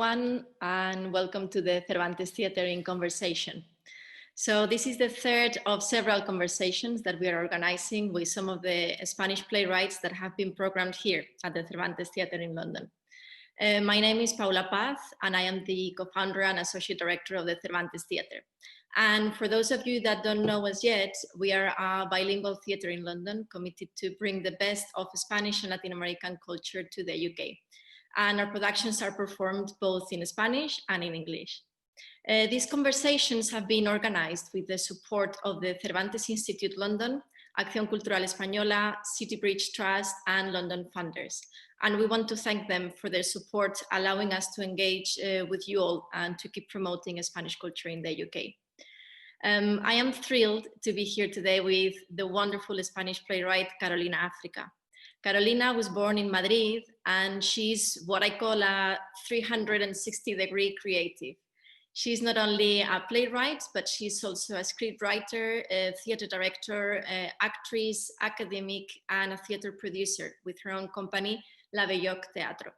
everyone, and welcome to the Cervantes Theatre in Conversation. So this is the third of several conversations that we are organizing with some of the Spanish playwrights that have been programmed here at the Cervantes Theatre in London. My name is Paula Paz, and I am the co-founder and associate director of the Cervantes Theatre. And for those of you that don't know us yet, we are a bilingual theatre in London committed to bring the best of Spanish and Latin American culture to the UK. And our productions are performed both in Spanish and in English. These conversations have been organized with the support of the Cervantes Institute London, Acción Cultural Española, City Bridge Trust, and London funders. And we want to thank them for their support, allowing us to engage with you all and to keep promoting Spanish culture in the UK. I am thrilled to be here today with the wonderful Spanish playwright Carolina África. Carolina was born in Madrid, and she's what I call a 360-degree creative. She's not only a playwright, but she's also a scriptwriter, a theatre director, actress, academic, and a theatre producer with her own company, Teatro.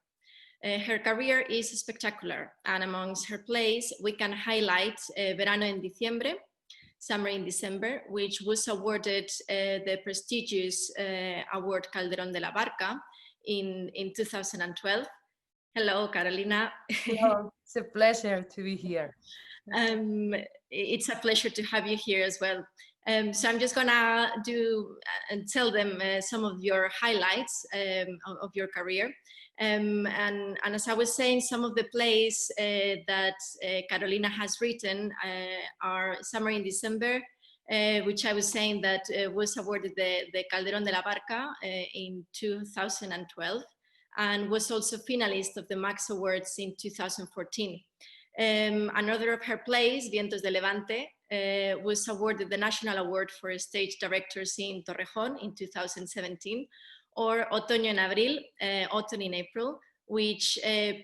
Her career is spectacular, and amongst her plays, we can highlight Verano en Diciembre, Summer in December, which was awarded the prestigious award Calderón de la Barca in 2012. Hello, Carolina. Hello. It's a pleasure to be here. It's a pleasure to have you here as well. So I'm just gonna tell them some of your highlights of your career. And as I was saying, some of the plays that Carolina has written are Summer in December, which I was saying that was awarded the Calderón de la Barca in 2012, and was also finalist of the Max Awards in 2014. Another of her plays, Vientos de Levante, was awarded the National Award for Stage Directors in Torrejón in 2017, or Otoño en Abril, Autumn in April, which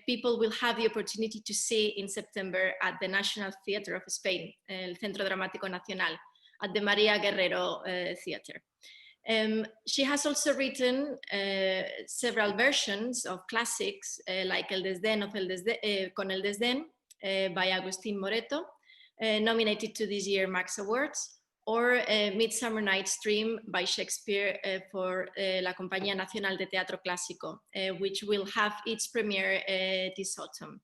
people will have the opportunity to see in September at the National Theatre of Spain, el Centro Dramático Nacional, at the María Guerrero Theatre. She has also written several versions of classics like El Desdén con El Desdén by Agustín Moreto, nominated to this year's Max Awards, or Midsummer Night's Dream by Shakespeare for la Compañía Nacional de Teatro Clásico, which will have its premiere this autumn.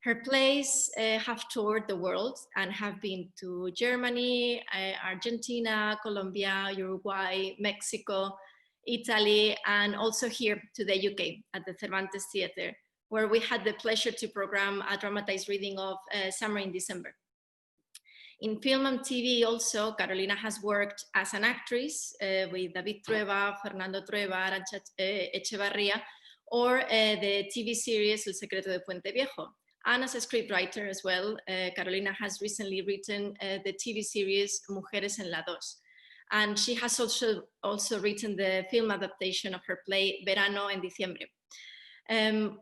Her plays have toured the world and have been to Germany, Argentina, Colombia, Uruguay, Mexico, Italy, and also here to the UK at the Cervantes Theatre, where we had the pleasure to program a dramatized reading of Summer in December. In film and TV also, Carolina has worked as an actress with David Trueba, Fernando Trueba, Arantxa Echevarría, or the TV series El Secreto de Puente Viejo. And as a scriptwriter as well, Carolina has recently written the TV series Mujeres en la Dos. And she has also written the film adaptation of her play Verano en Diciembre.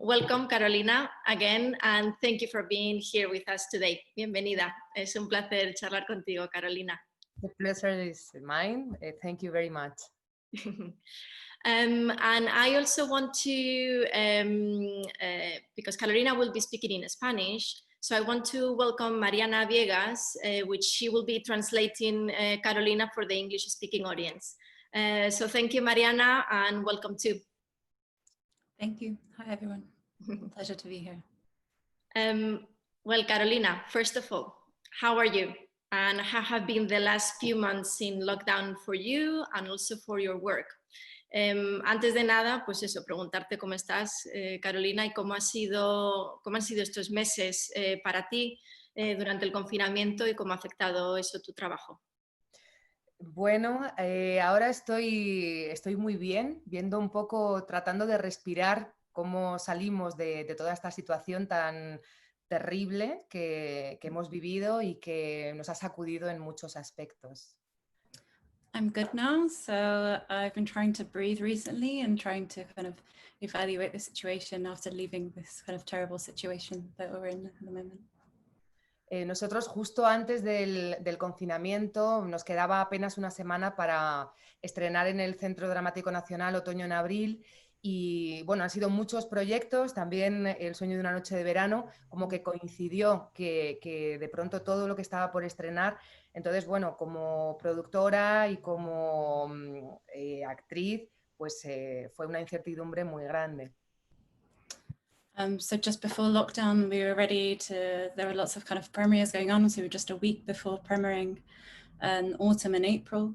Welcome, Carolina, again, and thank you for being here with us today. Bienvenida. Es un placer charlar contigo, Carolina. The pleasure is mine. Thank you very much. And I also want to, because Carolina will be speaking in Spanish, so I want to welcome Mariana Viegas, which she will be translating Carolina for the English-speaking audience. So thank you, Mariana, and welcome too. Thank you. Hi, everyone. Pleasure to be here. Well, Carolina, first of all, how are you? And how have been the last few months in lockdown for you and also for your work? Antes de nada, pues eso, preguntarte cómo estás, Carolina, y cómo han sido estos meses para ti durante el confinamiento y cómo ha afectado eso tu trabajo. Bueno, ahora estoy muy bien, viendo un poco, tratando de respirar cómo salimos de toda esta situación tan terrible que hemos vivido y que nos ha sacudido en muchos aspectos. I'm good now, so I've been trying to breathe recently and trying to kind of evaluate the situation after leaving this kind of terrible situation that we're in at the moment. Nosotros justo antes del confinamiento nos quedaba apenas una semana para estrenar en el Centro Dramático Nacional Otoño en Abril Y bueno, han sido muchos proyectos, también El sueño de una noche de verano, como que coincidió que de pronto todo lo que estaba por estrenar. Entonces, bueno, como productora y como actriz, pues fue una incertidumbre muy grande. So just before lockdown, we were ready to, there were lots of kind of premieres going on. So we were just a week before premiering Autumn in April,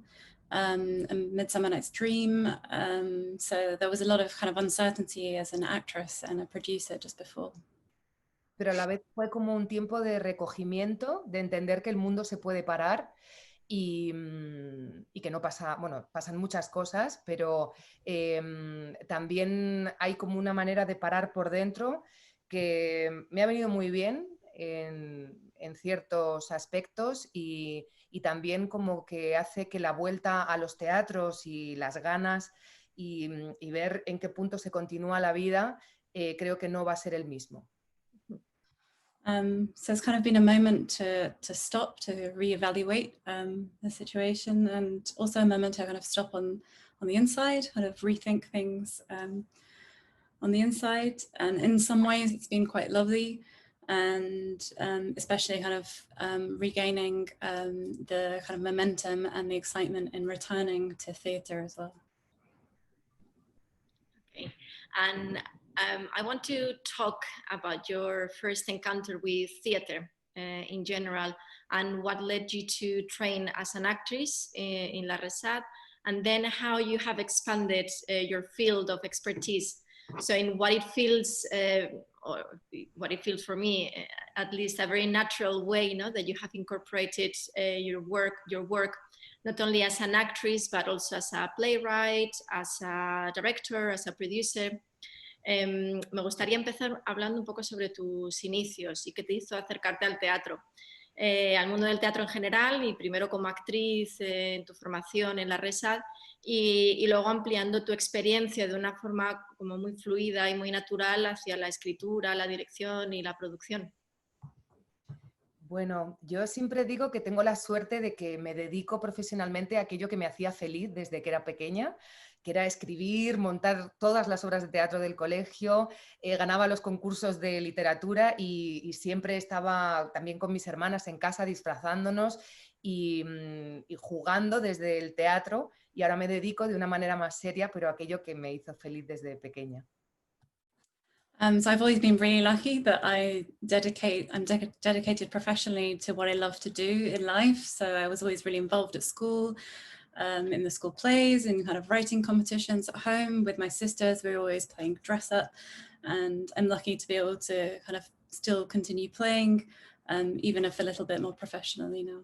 and Midsummer Night's Dream. So there was a lot of kind of uncertainty as an actress and a producer just before. Pero a la vez fue como un tiempo de recogimiento, de entender que el mundo se puede parar y que no pasa, bueno, pasan muchas cosas, pero también hay como una manera de parar por dentro que me ha venido muy bien en ciertos aspectos y también como que hace que la vuelta a los teatros y las ganas y ver en qué punto se continúa la vida, creo que no va a ser el mismo. So it's kind of been a moment to stop, to reevaluate the situation, and also a moment to kind of stop on the inside, kind of rethink things on the inside. And in some ways it's been quite lovely, and especially kind of regaining the kind of momentum and the excitement in returning to theatre as well. Okay, and I want to talk about your first encounter with theatre in general, and what led you to train as an actress in La Resat, and then how you have expanded your field of expertise. So in what it feels, or what it feels for me, at least a very natural way, you know, that you have incorporated your work, not only as an actress, but also as a playwright, as a director, as a producer. Me gustaría empezar hablando un poco sobre tus inicios y qué te hizo acercarte al teatro, al mundo del teatro en general, y primero como actriz en tu formación en la Resat, y luego ampliando tu experiencia de una forma como muy fluida y muy natural hacia la escritura, la dirección y la producción. Bueno, yo siempre digo que tengo la suerte de que me dedico profesionalmente a aquello que me hacía feliz desde que era pequeña, que era escribir, montar todas las obras de teatro del colegio, ganaba los concursos de literatura y siempre estaba también con mis hermanas en casa disfrazándonos y jugando desde el teatro, y ahora me dedico de una manera más seria, pero a aquello que me hizo feliz desde pequeña. So I've always been really lucky that I'm dedicated professionally to what I love to do in life. So I was always really involved at school, in the school plays and kind of writing competitions at home with my sisters. We were always playing dress up, and I'm lucky to be able to kind of still continue playing, even if a little bit more professionally now.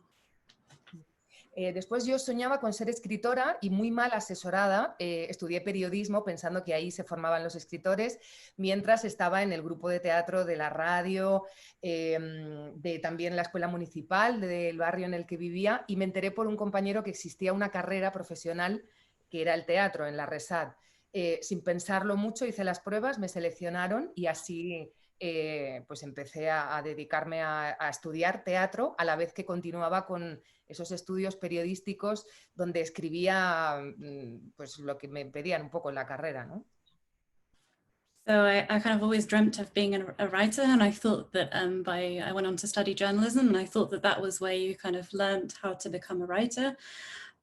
Después yo soñaba con ser escritora y muy mal asesorada, estudié periodismo pensando que ahí se formaban los escritores, mientras estaba en el grupo de teatro de la radio, de también la escuela municipal del barrio en el que vivía, y me enteré por un compañero que existía una carrera profesional que era el teatro en la Resat. Sin pensarlo mucho hice las pruebas, me seleccionaron y así pues empecé a dedicarme a estudiar teatro a la vez que continuaba con esos estudios periodísticos donde escribía pues lo que me pedían un poco en la carrera, ¿no? So I kind of always dreamt of being a writer, and I thought that I went on to study journalism, and I thought that that was where you kind of learned how to become a writer.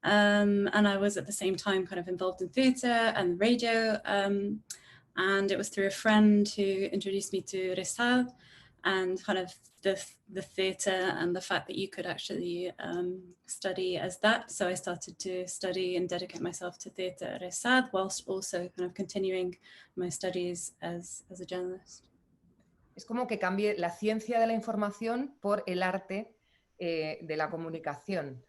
And I was at the same time kind of involved in theatre and radio, and it was through a friend who introduced me to Resal and kind of the theatre and the fact that you could actually study as that. So I started to study and dedicate myself to theatre at Resal, whilst also kind of continuing my studies as a journalist. Es como que cambié la ciencia de la información por el arte de la comunicación.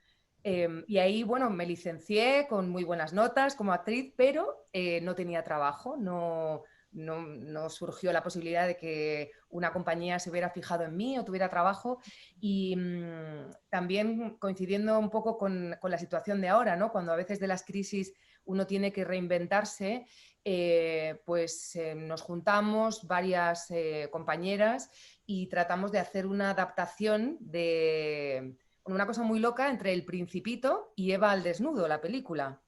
Y ahí, bueno, me licencié con muy buenas notas como actriz, pero no tenía trabajo, no surgió la posibilidad de que una compañía se hubiera fijado en mí o tuviera trabajo, y también coincidiendo un poco con la situación de ahora, ¿no? Cuando a veces de las crisis uno tiene que reinventarse, pues nos juntamos varias compañeras y tratamos de hacer una adaptación de una cosa muy loca entre El Principito y Eva al desnudo, la película,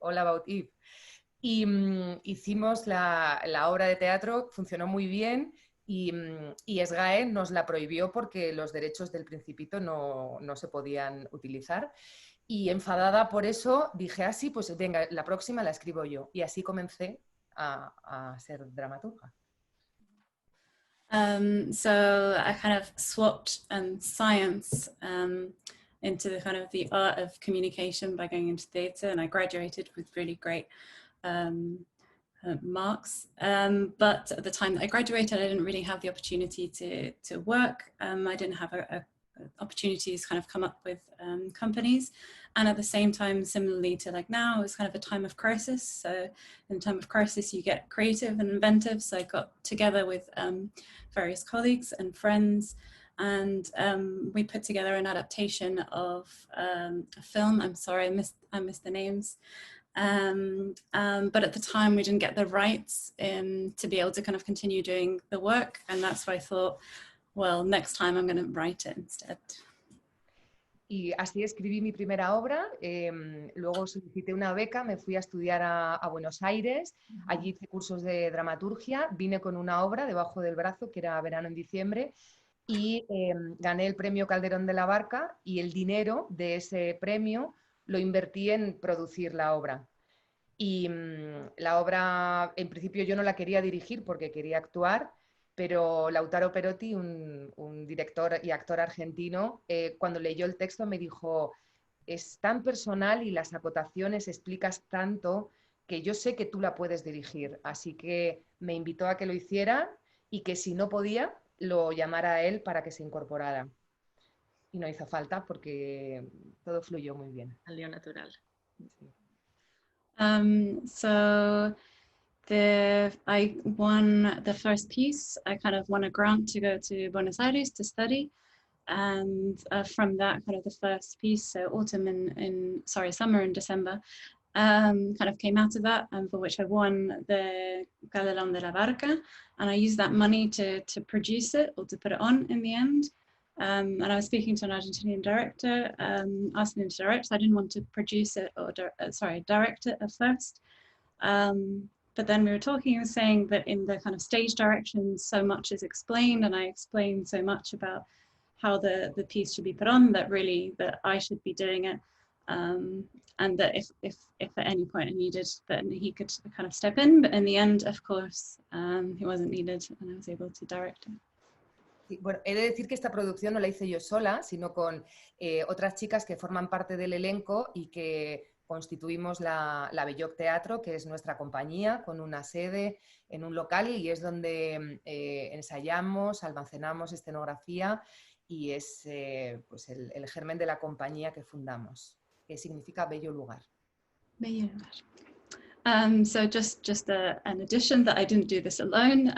All About Eve. Y hicimos la obra de teatro, funcionó muy bien y SGAE nos la prohibió porque los derechos del Principito no se podían utilizar. Y enfadada por eso dije, sí, pues venga, la próxima la escribo yo. Y así comencé a ser dramaturga. So I kind of swapped science into the kind of the art of communication by going into theatre, and I graduated with really great marks. But at the time that I graduated, I didn't really have the opportunity to work. I didn't have opportunities kind of come up with companies, and at the same time, similarly to like now, it was kind of a time of crisis. So in a time of crisis you get creative and inventive, so I got together with various colleagues and friends, and we put together an adaptation of a film. I'm sorry, I missed the names, but at the time we didn't get the rights to be able to kind of continue doing the work, and that's why I thought, well, next time I'm going to write it instead. Y así escribí mi primera obra, luego solicité una beca, me fui a estudiar a Buenos Aires, allí hice cursos de dramaturgia, vine con una obra debajo del brazo que era Verano en Diciembre y gané el premio Calderón de la Barca, y el dinero de ese premio lo invertí en producir la obra. Y la obra, en principio yo no la quería dirigir porque quería actuar, pero Lautaro Perotti, un director y actor argentino, cuando leyó el texto me dijo, es tan personal y las acotaciones explicas tanto que yo sé que tú la puedes dirigir. Así que me invitó a que lo hiciera y que si no podía, lo llamara a él para que se incorporara. Y no hizo falta porque todo fluyó muy bien. Salió natural. Sí. So I won the first piece. I kind of won a grant to go to Buenos Aires to study, and from that kind of the first piece, so summer and December, kind of came out of that, and for which I won the Calderón de la Barca, and I used that money to produce it, or to put it on in the end. And I was speaking to an Argentinian director, asking him to direct. I didn't want to produce it or direct it at first. But then we were talking, he was saying that in the kind of stage direction, so much is explained, and I explained so much about how the piece should be put on, that really that I should be doing it, and that if at any point I needed, that he could kind of step in. But in the end, of course, he wasn't needed, and I was able to direct it. Sí, bueno, he de decir que esta producción no la hice yo sola, sino con otras chicas que forman parte del elenco y que constituimos la Belloc Teatro, que es nuestra compañía, con una sede en un local, y es donde ensayamos, almacenamos escenografía, y es pues el germen de la compañía que fundamos, que significa bello lugar. Bello lugar. So just an addition, that I didn't do this alone,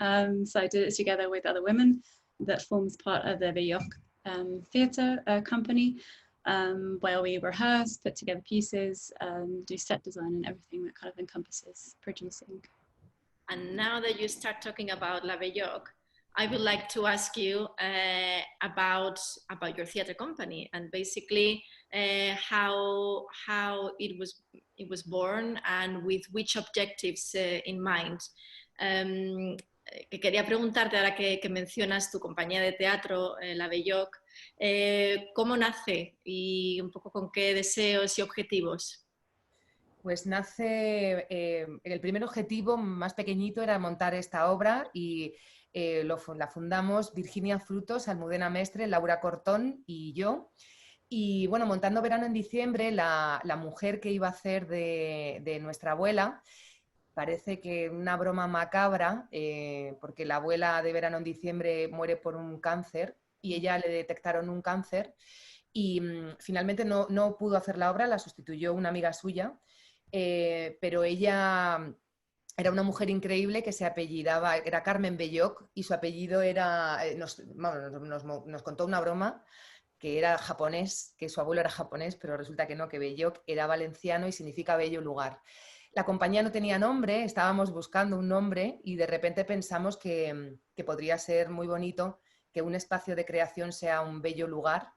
so I did it together with other women that forms part of the Belloc Theatre company, where we rehearse, put together pieces, do set design and everything that kind of encompasses producing. And now that you start talking about La Belloc, I would like to ask you about your theatre company, and basically how it was born and with which objectives in mind. Que quería preguntarte, ahora que mencionas tu compañía de teatro, La Belloc, ¿cómo nace y un poco con qué deseos y objetivos? Pues nace, el primer objetivo más pequeñito era montar esta obra, y la fundamos Virginia Frutos, Almudena Mestre, Laura Cortón y yo. Y bueno, montando Verano en Diciembre, la mujer que iba a hacer de nuestra abuela, parece que una broma macabra, porque la abuela de Verano en Diciembre muere por un cáncer, y ella le detectaron un cáncer, y finalmente no pudo hacer la obra, la sustituyó una amiga suya, pero ella era una mujer increíble que se apellidaba, era Carmen Belloc, y su apellido era, nos contó una broma, que era japonés, que su abuelo era japonés, pero resulta que no, que Belloc era valenciano y significa bello lugar. La compañía no tenía nombre, estábamos buscando un nombre, y de repente pensamos que podría ser muy bonito que un espacio de creación sea un bello lugar.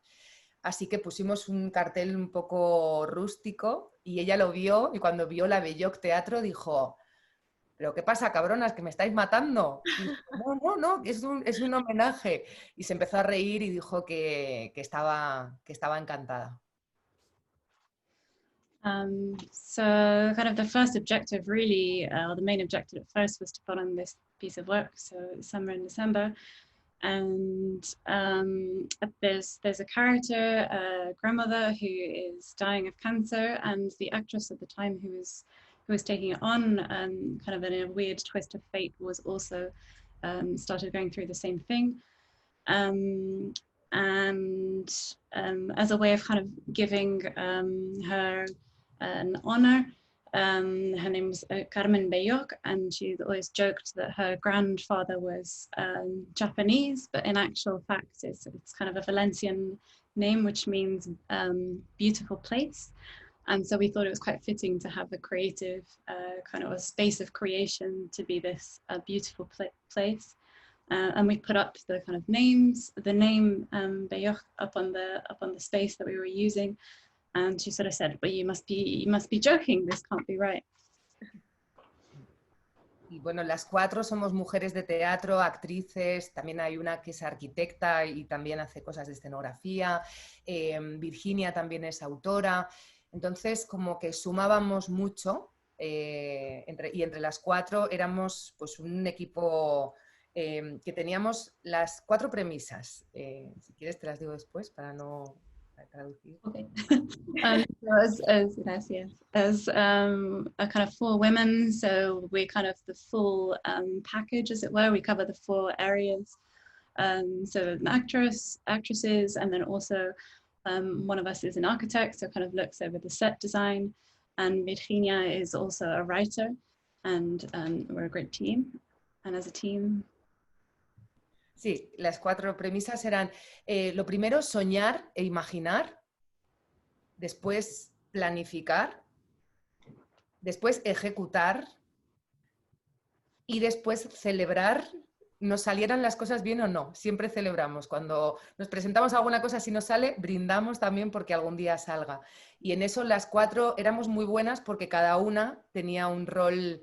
Así que pusimos un cartel un poco rústico, y ella lo vio, y cuando vio la Belloc Teatro dijo, ¿pero qué pasa, cabronas, que me estáis matando? Y dijo, no, es un homenaje. Y se empezó a reír y dijo que estaba encantada. So kind of the first objective really, the main objective at first was to put on this piece of work, so summer and December. And there's a character, a grandmother who is dying of cancer, and the actress at the time who was taking it on, kind of in a weird twist of fate, was also started going through the same thing. And as a way of kind of giving her an honor, her name's Carmen Belloc, and she always joked that her grandfather was Japanese, but in actual fact it's kind of a Valencian name, which means beautiful place. And so we thought it was quite fitting to have a creative kind of a space of creation to be this beautiful place. And we put up the kind of names, the name Belloc up on the space that we were using. And she sort of said, "But you must be joking. This can't be right." Y bueno, las cuatro somos mujeres de teatro, actrices. También hay una que es arquitecta y también hace cosas de escenografía. Virginia también es autora. Entonces, como que sumábamos mucho entre las cuatro éramos pues un equipo que teníamos las cuatro premisas. Si quieres te las digo después para no traducir. Okay. As a kind of 4 women, so we're kind of the full package, as it were. We cover the 4 areas. So an actresses, and then also one of us is an architect, so kind of looks over the set design. And Virginia is also a writer, and we're a great team. And as a team. Sí, las 4 premisas eran, lo primero, soñar e imaginar, después planificar, después ejecutar y después celebrar, nos salieran las cosas bien o no. Siempre celebramos. Cuando nos presentamos alguna cosa, si nos sale, brindamos también porque algún día salga. Y en eso las 4 éramos muy buenas porque cada una tenía un rol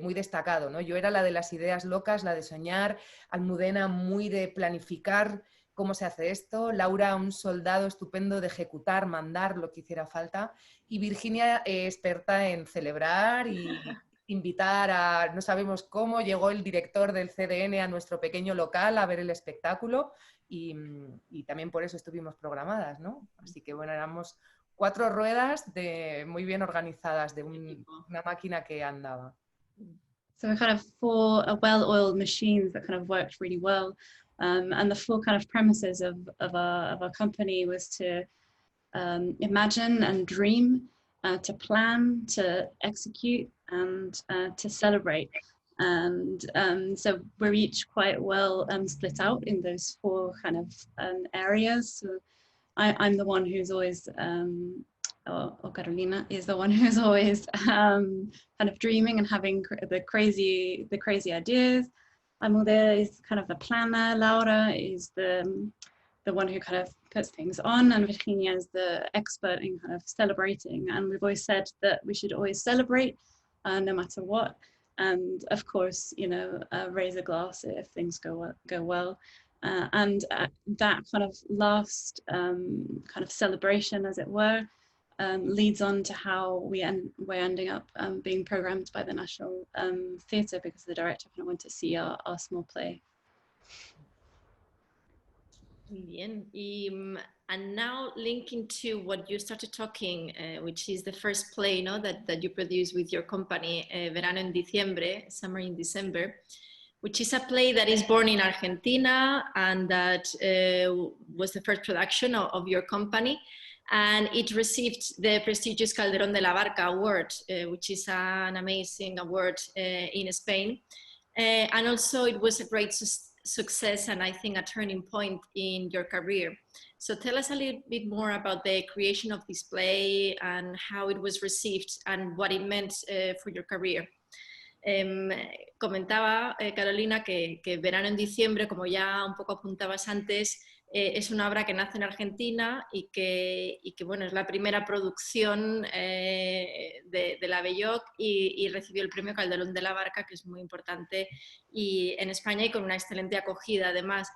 muy destacado, ¿no? Yo era la de las ideas locas, la de soñar, Almudena muy de planificar cómo se hace esto, Laura un soldado estupendo de ejecutar, mandar lo que hiciera falta, y Virginia experta en celebrar y invitar a, no sabemos cómo, llegó el director del CDN a nuestro pequeño local a ver el espectáculo y también por eso estuvimos programadas, ¿no? Así que bueno, éramos 4 ruedas muy bien organizadas de una máquina que andaba. So we're kind of 4 well-oiled machines that kind of worked really well. And the 4 kind of premises of our company was to imagine and dream, to plan, to execute, and to celebrate. And so we're each quite well split out in those 4 kind of areas. So I'm the one who's always or Carolina is the one who's always kind of dreaming and having the crazy ideas. Almudena is kind of the planner. Laura is the one who kind of puts things on, and Virginia is the expert in kind of celebrating. And we've always said that we should always celebrate, no matter what. And of course, you know, raise a glass if things go well. And that kind of last kind of celebration, as it were, leads on to how we're ending up being programmed by the National Theatre, because the director kind of went to see our small play. Muy bien. And now linking to what you started talking, which is the first play, no, that you produced with your company, Verano en Diciembre, Summer in December, which is a play that is born in Argentina and that was the first production of your company. And it received the prestigious Calderón de la Barca award, which is an amazing award in Spain. And also it was a great success and I think a turning point in your career. So tell us a little bit more about the creation of this play and how it was received and what it meant for your career. Comentaba Carolina que Verano en Diciembre, como ya un poco apuntabas antes, es una obra que nace en Argentina y que bueno, es la primera producción de la Belloc y recibió el premio Calderón de la Barca, que es muy importante en España y con una excelente acogida además.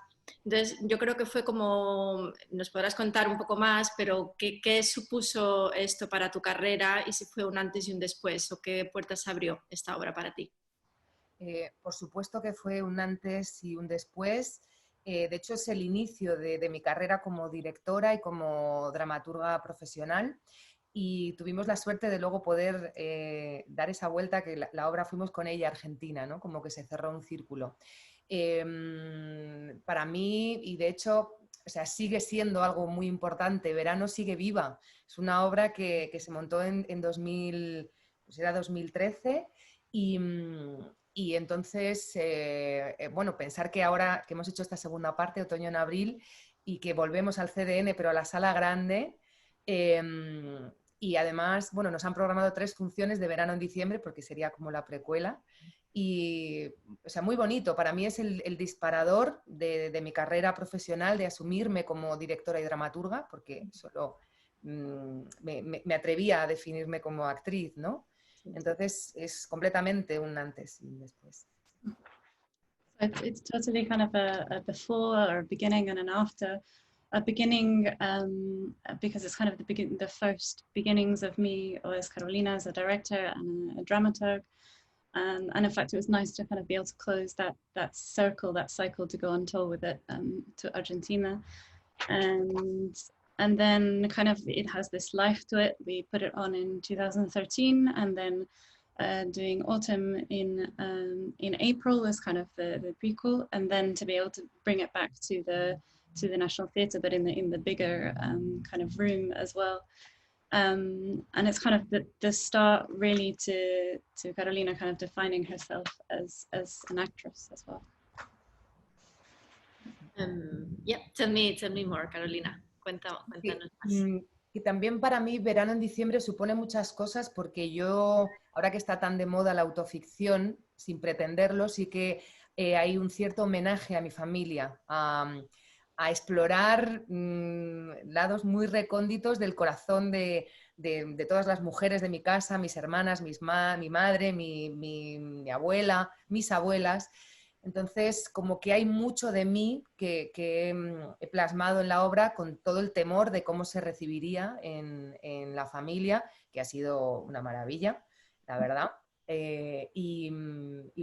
Entonces yo creo que fue como, nos podrás contar un poco más, pero ¿qué supuso esto para tu carrera y si fue un antes y un después o qué puertas abrió esta obra para ti? Por supuesto que fue un antes y un después. De hecho, es el inicio de mi carrera como directora y como dramaturga profesional. Y tuvimos la suerte de luego poder dar esa vuelta, que la obra fuimos con ella a Argentina, ¿no? Como que se cerró un círculo. Para mí, y de hecho, o sea, sigue siendo algo muy importante, Verano sigue viva. Es una obra que se montó en 2000, pues era 2013 y entonces, bueno, pensar que ahora que hemos hecho esta segunda parte, otoño en abril, y que volvemos al CDN, pero a la sala grande, y además, bueno, nos han programado 3 funciones de verano en diciembre, porque sería como la precuela, y, o sea, muy bonito. Para mí es el disparador de mi carrera profesional, de asumirme como directora y dramaturga, porque solo me atrevía a definirme como actriz, ¿no? Entonces es completamente un antes y un después. It's totally kind of a before or a beginning and an after. A beginning because it's kind of the first beginnings of me as Carolina as a director and a dramaturg. And in fact, it was nice to kind of be able to close that circle, that cycle, to go on tour with it to Argentina. And then kind of it has this life to it. We put it on in 2013, and then doing Autumn in April was kind of the prequel, and then to be able to bring it back to the National Theatre, but in the bigger kind of room as well. And it's kind of the start really to Carolina kind of defining herself as an actress as well. Yeah, tell me more, Carolina. Cuéntanos más. Y también para mí Verano en diciembre supone muchas cosas, porque yo, ahora que está tan de moda la autoficción, sin pretenderlo, sí que hay un cierto homenaje a mi familia, a explorar lados muy recónditos del corazón de todas las mujeres de mi casa, mis hermanas, mi madre, mi abuela, mis abuelas. Entonces, como que hay mucho de mí que he plasmado en la obra, con todo el temor de cómo se recibiría en la familia, que ha sido una maravilla, la verdad. Y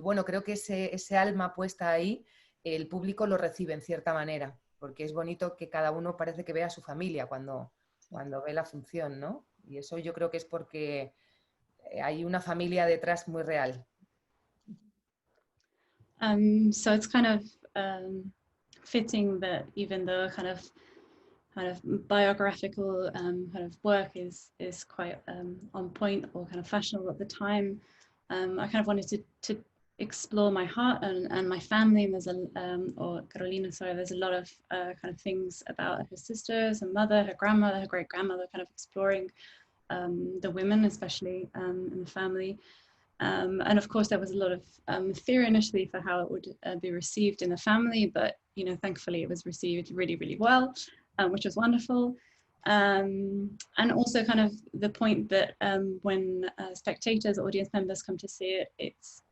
bueno, creo que ese alma puesta ahí, el público lo recibe en cierta manera, porque es bonito que cada uno parece que vea a su familia cuando ve la función, ¿no? Y eso yo creo que es porque hay una familia detrás muy real. So it's kind of fitting that even though kind of biographical kind of work is quite on point or kind of fashionable at the time, I kind of wanted to explore my heart and my family. And there's or Carolina, sorry, there's a lot of kind of things about her sisters, her mother, her grandmother, her great grandmother, kind of exploring the women, especially in the family. And of course, there was a lot of theory initially for how it would be received in the family, but thankfully it was received really, really well, which was wonderful. And also kind of the point that when spectators, audience members come to see it, it's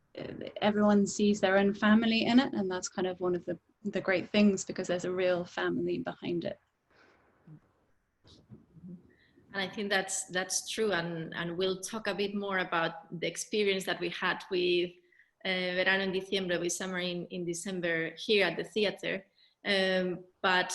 everyone sees their own family in it, and that's kind of one of the great things, because there's a real family behind it. And I think that's true, and we'll talk a bit more about the experience that we had with Verano en Diciembre, with Summer in December here at the theater. But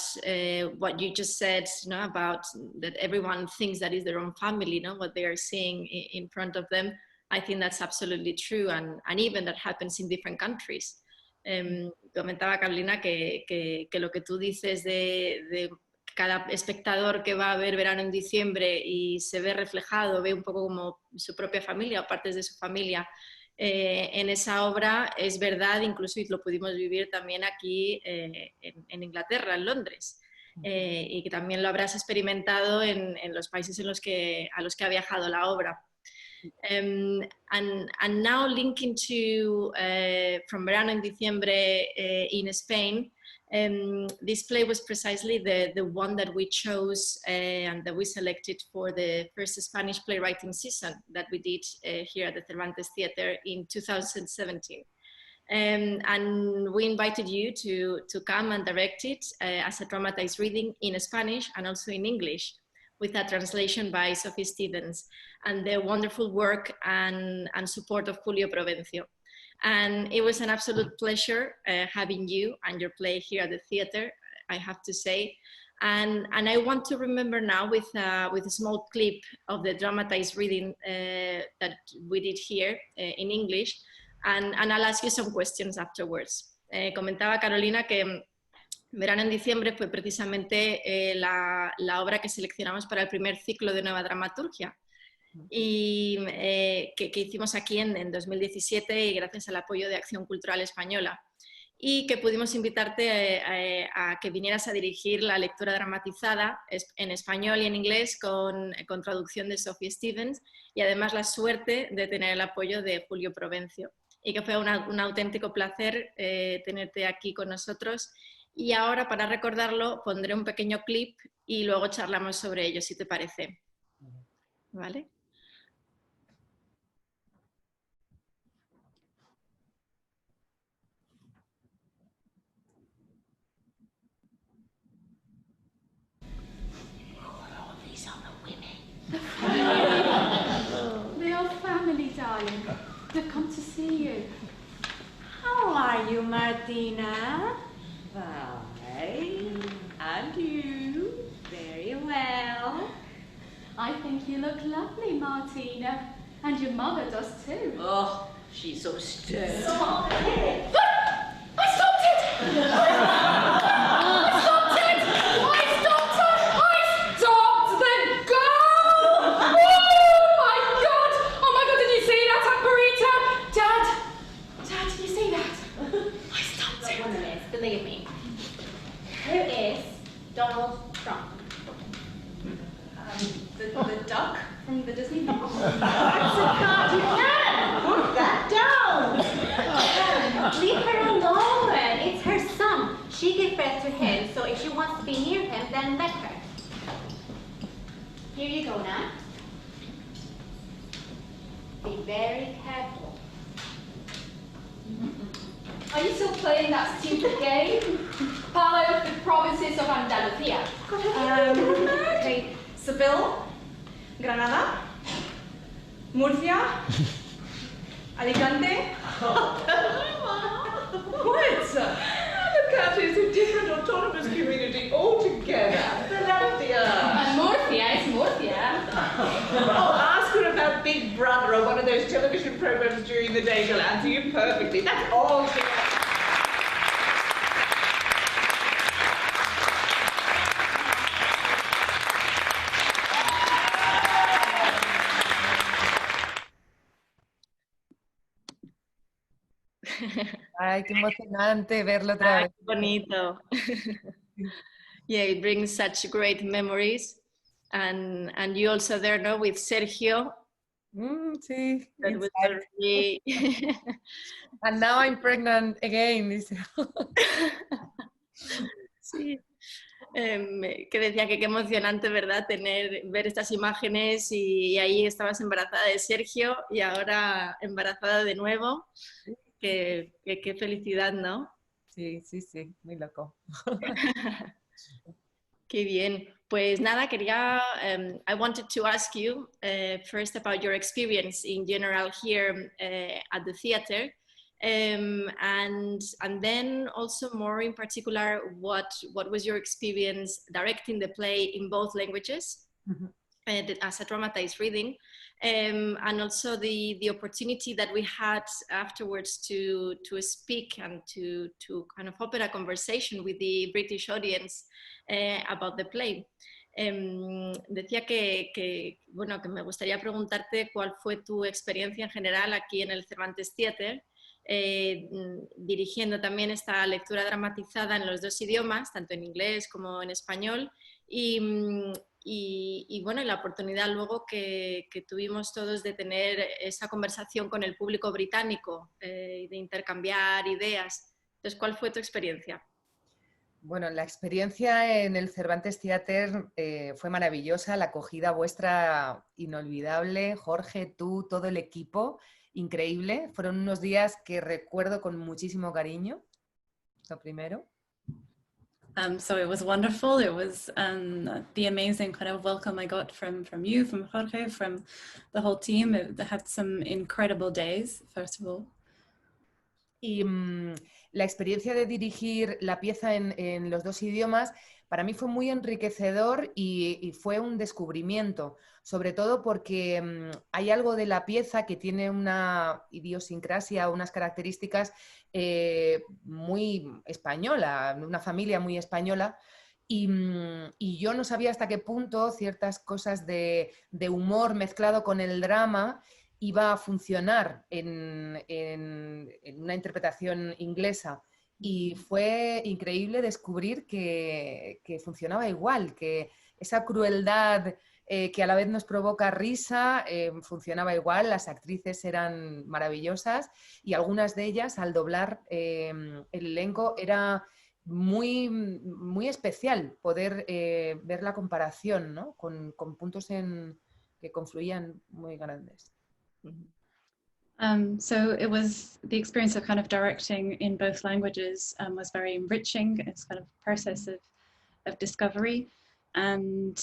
what you just said, about that everyone thinks that is their own family, what they are seeing in front of them, I think that's absolutely true, and even that happens in different countries. Comentaba Carolina que lo que tú dices de cada espectador que va a ver Verano en Diciembre y se ve reflejado, ve un poco como su propia familia o partes de su familia en esa obra, es verdad, incluso y lo pudimos vivir también aquí en Inglaterra, en Londres, y que también lo habrás experimentado en los países a los que ha viajado la obra. And now linking to from Verano en Diciembre in Spain, This play was precisely the one that we chose and that we selected for the first Spanish playwriting season that we did here at the Cervantes Theatre in 2017. And we invited you to come and direct it as a dramatized reading in Spanish and also in English, with a translation by Sophie Stevens and the wonderful work and support of Julio Provencio. And it was an absolute pleasure having you and your play here at the theater, I have to say. And I want to remember now with a small clip of the dramatized reading that we did here in English, and I'll ask you some questions afterwards. Comentaba Carolina que Verano en diciembre fue precisamente la obra que seleccionamos para el primer ciclo de nueva dramaturgia y que hicimos aquí en 2017 y gracias al apoyo de Acción Cultural Española, y que pudimos invitarte a que vinieras a dirigir la lectura dramatizada en español y en inglés con traducción de Sophie Stevens, y además la suerte de tener el apoyo de Julio Provencio, y que fue un auténtico placer tenerte aquí con nosotros. Y ahora, para recordarlo, pondré un pequeño clip y luego charlamos sobre ello, si te parece. ¿Vale? These are the women. They are family, darling. They've come to see you. How are you, Martina? Fine. And you? Very well. I think you look lovely, Martina. And your mother does too. Oh, she's so stern. Stop it! I stopped it! I stopped it! I stopped her! I stopped the goal! Oh my God! Oh my God, did you see that, Marita? Dad, did you see that? I stopped it. 1 minute, believe me. Who is Donald Trump? The duck from the Disney film. That's a cartoon. Put that down! Leave her alone. It's her son. She gave birth to him, so if she wants to be near him, then let her. Here you go now. Be very careful. Are you still playing that stupid game? Follow the provinces of Andalusia. Okay, Seville, Granada, Murcia, Alicante. What? Alicante is a different autonomous community altogether. And Murcia is Murcia. Oh, ask her about Big Brother or one of those television programs during the day. She'll answer you perfectly. That's all she has. Ay, qué emocionante verlo otra vez. Qué bonito. Yeah, it brings such great memories. And you also there, no, with Sergio. Sí. That was really... And now I'm pregnant again. Sí. Que decía que qué emocionante, ¿verdad? Ver estas imágenes y ahí estabas embarazada de Sergio y ahora embarazada de nuevo. Qué felicidad, ¿no? Sí, sí, sí, muy loco. Qué bien. Pues nada, I wanted to ask you first about your experience in general here at the theater, and then also more in particular, what was your experience directing the play in both languages as a dramatized reading, and also the opportunity that we had afterwards to speak and to kind of open a conversation with the British audience about the play. Decía que me gustaría preguntarte cuál fue tu experiencia en general aquí en el Cervantes Theatre, dirigiendo también esta lectura dramatizada en los dos idiomas, tanto en inglés como en español, y bueno, la oportunidad luego que tuvimos todos de tener esa conversación con el público británico, de intercambiar ideas. Entonces, ¿cuál fue tu experiencia? Bueno, la experiencia en el Cervantes Theatre fue maravillosa, la acogida vuestra inolvidable, Jorge, tú, todo el equipo, increíble. Fueron unos días que recuerdo con muchísimo cariño, lo primero. So it was wonderful. It was the amazing kind of welcome I got from you, from Jorge, from the whole team. They had some incredible days, first of all. Y la experiencia de dirigir la pieza en los dos idiomas para mí fue muy enriquecedor y fue un descubrimiento, sobre todo porque hay algo de la pieza que tiene una idiosincrasia, unas características muy española, una familia muy española. Y yo no sabía hasta qué punto ciertas cosas de humor mezclado con el drama iba a funcionar en una interpretación inglesa. Y fue increíble descubrir que funcionaba igual, que esa crueldad que a la vez nos provoca risa funcionaba igual, las actrices eran maravillosas y algunas de ellas al doblar el elenco era muy, muy especial poder ver la comparación, ¿no? con puntos que confluían muy grandes. So it was the experience of kind of directing in both languages was very enriching. It's kind of a process of discovery. And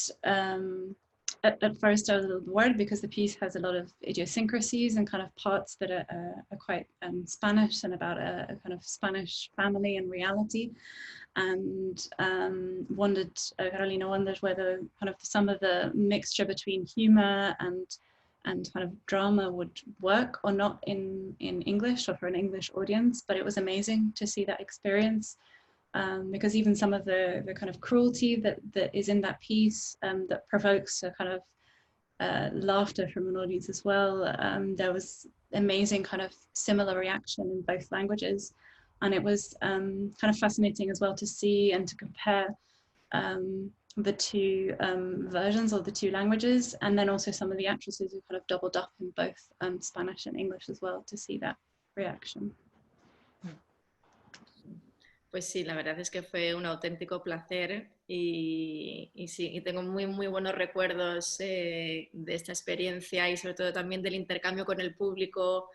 at first I was a little worried because the piece has a lot of idiosyncrasies and kind of parts that are quite Spanish and about a kind of Spanish family and reality. And Carolina wondered whether kind of some of the mixture between humor and kind of drama would work or not in English or for an English audience, but it was amazing to see that experience because even some of the kind of cruelty that is in that piece that provokes a kind of laughter from an audience as well, there was amazing kind of similar reaction in both languages, and it was kind of fascinating as well to see and to compare the two versions of the two languages, and then also some of the actresses who kind of doubled up in both Spanish and English as well to see that reaction. Pues sí, la verdad es que fue un auténtico placer y sí, y tengo muy, muy buenos recuerdos de esta experiencia y sobre todo también del intercambio con el público.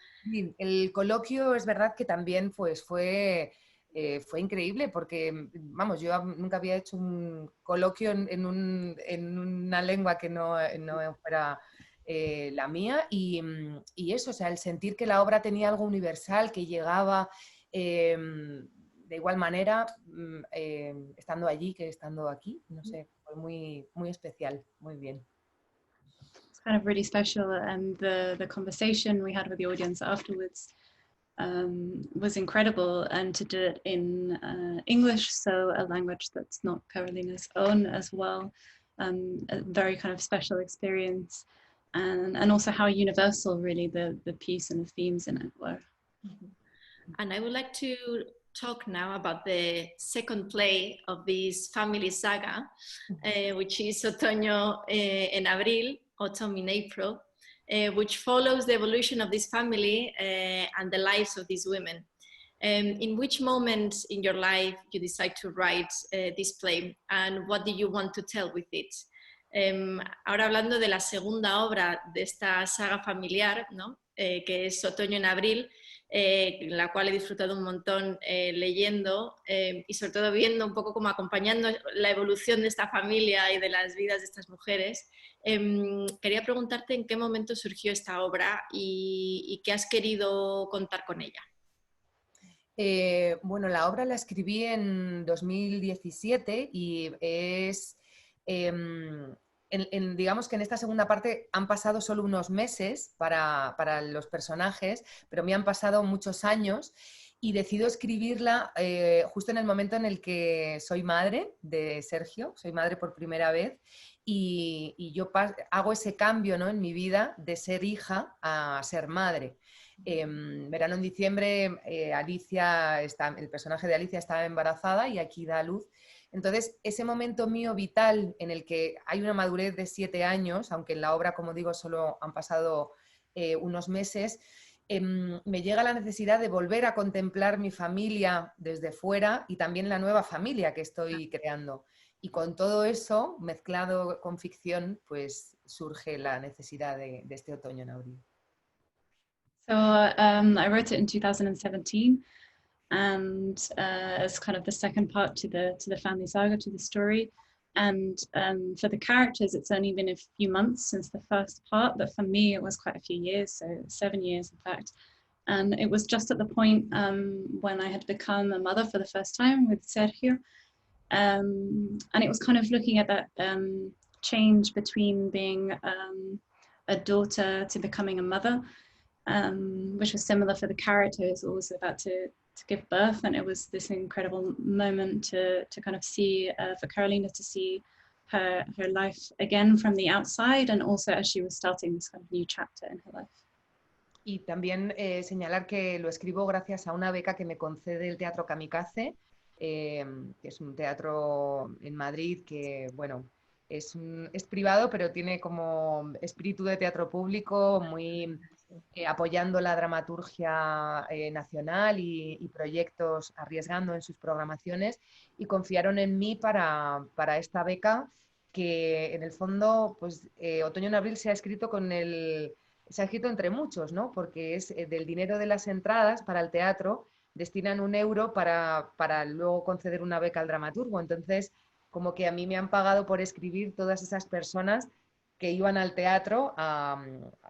El coloquio es verdad que también pues, fue increíble porque, vamos, yo nunca había hecho un coloquio en una lengua que no fuera la mía y eso, o sea, el sentir que la obra tenía algo universal, que llegaba de igual manera estando allí que estando aquí, no sé, fue muy, muy especial, muy bien. It's kind of really special, and the conversation we had with the audience afterwards was incredible, and to do it in English, so a language that's not Carolina's own as well, a very kind of special experience, and also how universal really the piece and the themes in it were. And I would like to talk now about the second play of this family saga, which is Otoño en Abril, Autumn in April, which follows the evolution of this family and the lives of these women. In which moment in your life you decide to write this play, and what do you want to tell with it? Ahora hablando de la segunda obra de esta saga familiar, ¿no? Que es Otoño en Abril, la cual he disfrutado un montón leyendo y sobre todo viendo un poco como acompañando la evolución de esta familia y de las vidas de estas mujeres. Quería preguntarte en qué momento surgió esta obra y qué has querido contar con ella. Bueno, la obra la escribí en 2017 y es... digamos que en esta segunda parte han pasado solo unos meses para los personajes, pero me han pasado muchos años y decido escribirla justo en el momento en el que soy madre de Sergio, soy madre por primera vez y yo hago ese cambio, ¿no? En mi vida de ser hija a ser madre. Verano en diciembre, el personaje de Alicia está embarazada y aquí da a luz. Entonces, ese momento mío vital en el que hay una madurez de 7 años, aunque en la obra, como digo, solo han pasado unos meses, me llega la necesidad de volver a contemplar mi familia desde fuera y también la nueva familia que estoy creando. Y con todo eso, mezclado con ficción, pues surge la necesidad de este otoño en abril. So I wrote it in 2017, and as kind of the second part to the family saga, to the story. And for the characters, it's only been a few months since the first part, but for me, it was quite a few years, so 7 years, in fact. And it was just at the point when I had become a mother for the first time with Sergio. And it was kind of looking at that change between being a daughter to becoming a mother, which was similar for the characters, also about to give birth. And it was this incredible moment to kind of see, for Carolina to see her life again from the outside, and also as she was starting this kind of new chapter in her life. Y también señalar que lo escribo gracias a una beca que me concede el Teatro Kamikaze, que es un teatro en Madrid que, bueno, es privado, pero tiene como espíritu de teatro público, muy apoyando la dramaturgia nacional y proyectos, arriesgando en sus programaciones, y confiaron en mí para esta beca, que en el fondo, pues Otoño en Abril se ha escrito entre muchos, ¿no? Porque es del dinero de las entradas para el teatro, destinan €1 para luego conceder una beca al dramaturgo. Entonces, como que a mí me han pagado por escribir todas esas personas que iban al teatro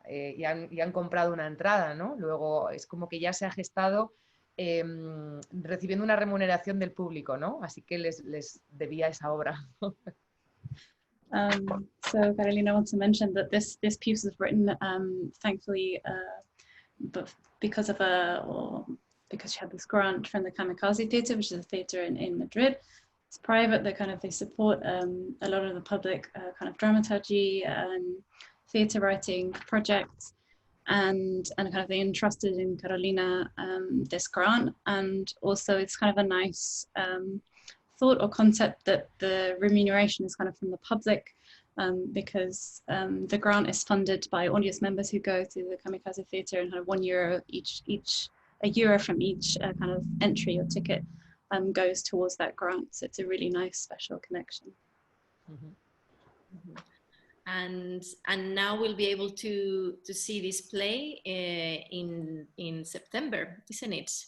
y han comprado una entrada, ¿no? Luego es como que ya se ha gestado recibiendo una remuneración del público, ¿no? Así que les debía esa obra. So Carolina wants to mention that this piece was written, thankfully, but because she had this grant from the Kamikaze Theatre, which is a theatre in Madrid. It's private. They support a lot of the public kind of dramaturgy and theatre writing projects, and kind of they entrusted in Carolina this grant, and also it's kind of a nice thought or concept that the remuneration is kind of from the public, because the grant is funded by audience members who go to the Kamikaze Theatre, and kind of €1 a euro from each kind of entry or ticket goes towards that grant. So it's a really nice special connection. Mm-hmm. And now we'll be able to see this play in September, isn't it?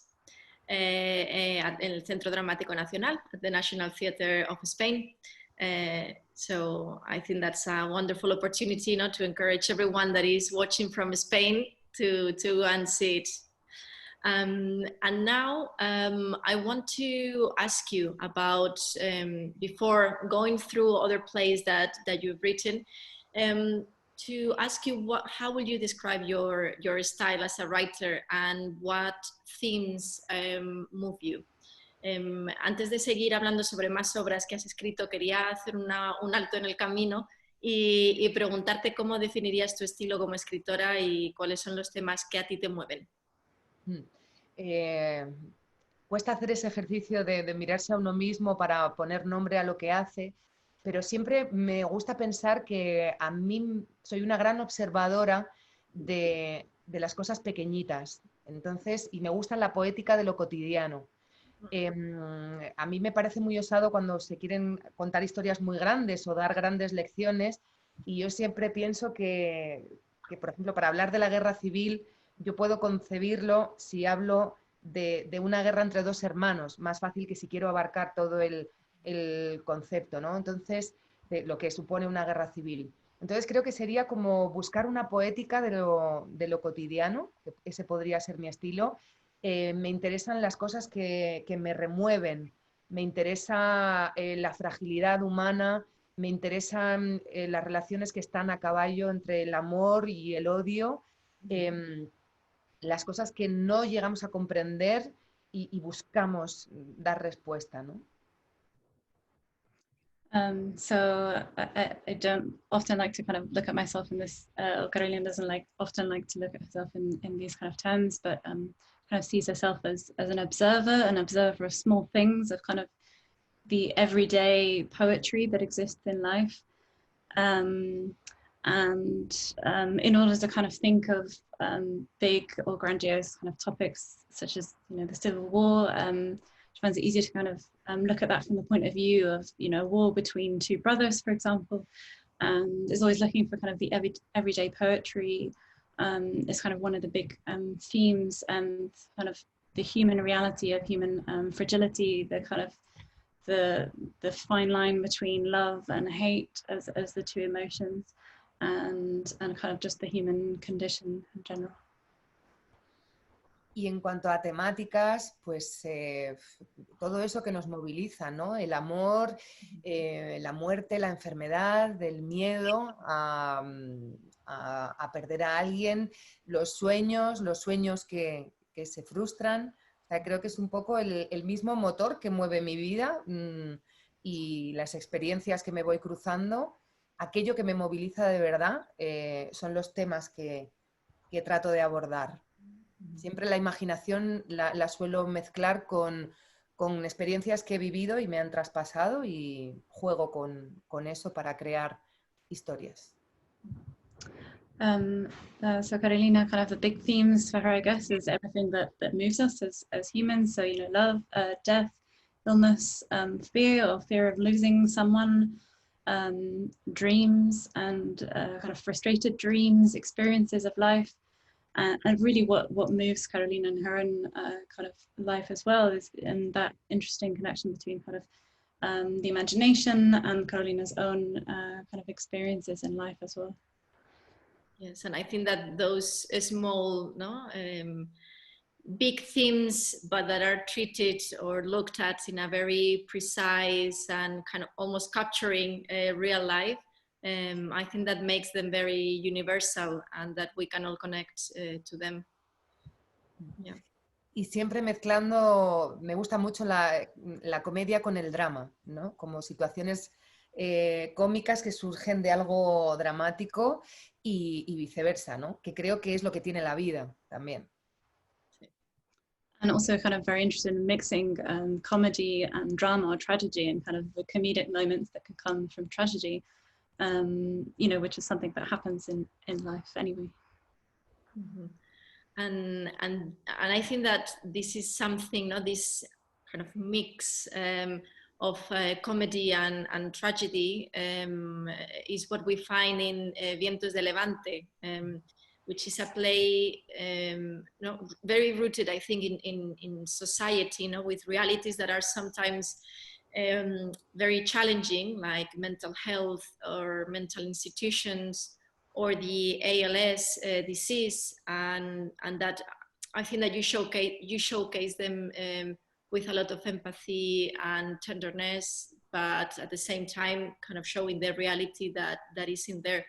En el Centro Dramático Nacional, at the National Theatre of Spain. So I think that's a wonderful opportunity, to encourage everyone that is watching from Spain to go and see it. And now I want to ask you about, before going through other plays that you've written, to ask you how will you describe your style as a writer, and what themes move you? Antes de seguir hablando sobre más obras que has escrito, quería hacer un alto en el camino y preguntarte cómo definirías tu estilo como escritora y cuáles son los temas que a ti te mueven. Cuesta hacer ese ejercicio de mirarse a uno mismo para poner nombre a lo que hace, pero siempre me gusta pensar que a mí soy una gran observadora de las cosas pequeñitas. Entonces, y me gusta la poética de lo cotidiano. A mí me parece muy osado cuando se quieren contar historias muy grandes o dar grandes lecciones, y yo siempre pienso que por ejemplo, para hablar de la guerra civil, yo puedo concebirlo si hablo de una guerra entre dos hermanos, más fácil que si quiero abarcar todo el concepto, ¿no? Entonces, de lo que supone una guerra civil. Entonces creo que sería como buscar una poética de lo cotidiano, que ese podría ser mi estilo. Me interesan las cosas que me remueven, me interesa la fragilidad humana, me interesan las relaciones que están a caballo entre el amor y el odio, las cosas que no llegamos a comprender y buscamos dar respuesta, ¿no? So I don't often like to kind of look at myself in this, Carolina doesn't often like to look at herself in these kind of terms, but kind of sees herself as an observer of small things, of kind of the everyday poetry that exists in life. And And in order to kind of think of big or grandiose kind of topics such as, you know, the Civil War, she finds it easier to kind of look at that from the point of view of, you know, war between two brothers, for example, and is always looking for kind of the everyday poetry. Is kind of one of the big themes, and kind of the human reality of human fragility, the kind of the fine line between love and hate as the two emotions, and kind of just the human condition in general. Y en cuanto a temáticas, pues todo eso que nos moviliza, ¿no? El amor, la muerte, la enfermedad, el miedo a perder a alguien, los sueños que se frustran. O sea, creo que es un poco el mismo motor que mueve mi vida y las experiencias que me voy cruzando. Aquello que me moviliza de verdad son los temas que trato de abordar. Siempre la imaginación la suelo mezclar con experiencias que he vivido y me han traspasado, y juego con eso para crear historias. So Carolina, kind of the big themes for her, I guess, is everything that moves us as humans. So, you know, love, death, illness, fear of losing someone, dreams, and kind of frustrated dreams, experiences of life. And really what moves Carolina in her own kind of life as well is in that interesting connection between kind of the imagination and Carolina's own kind of experiences in life as well. Yes, and I think that those small, big themes, but that are treated or looked at in a very precise and kind of almost capturing real life, I think that makes them very universal and that we can all connect to them. Yeah. Y siempre mezclando, me gusta mucho la comedia con el drama, ¿no? Como situaciones cómicas que surgen de algo dramático y viceversa, ¿no? Que creo que es lo que tiene la vida también. And also kind of very interested in mixing comedy and drama or tragedy, and kind of the comedic moments that could come from tragedy. You know, which is something that happens in life anyway. Mm-hmm. And I think that this is something, this kind of mix of comedy and tragedy is what we find in Vientos de Levante, which is a play very rooted, I think, in society, with realities that are sometimes very challenging, like mental health or mental institutions or the ALS disease, and that I think that you showcase them with a lot of empathy and tenderness, but at the same time kind of showing the reality that is in there.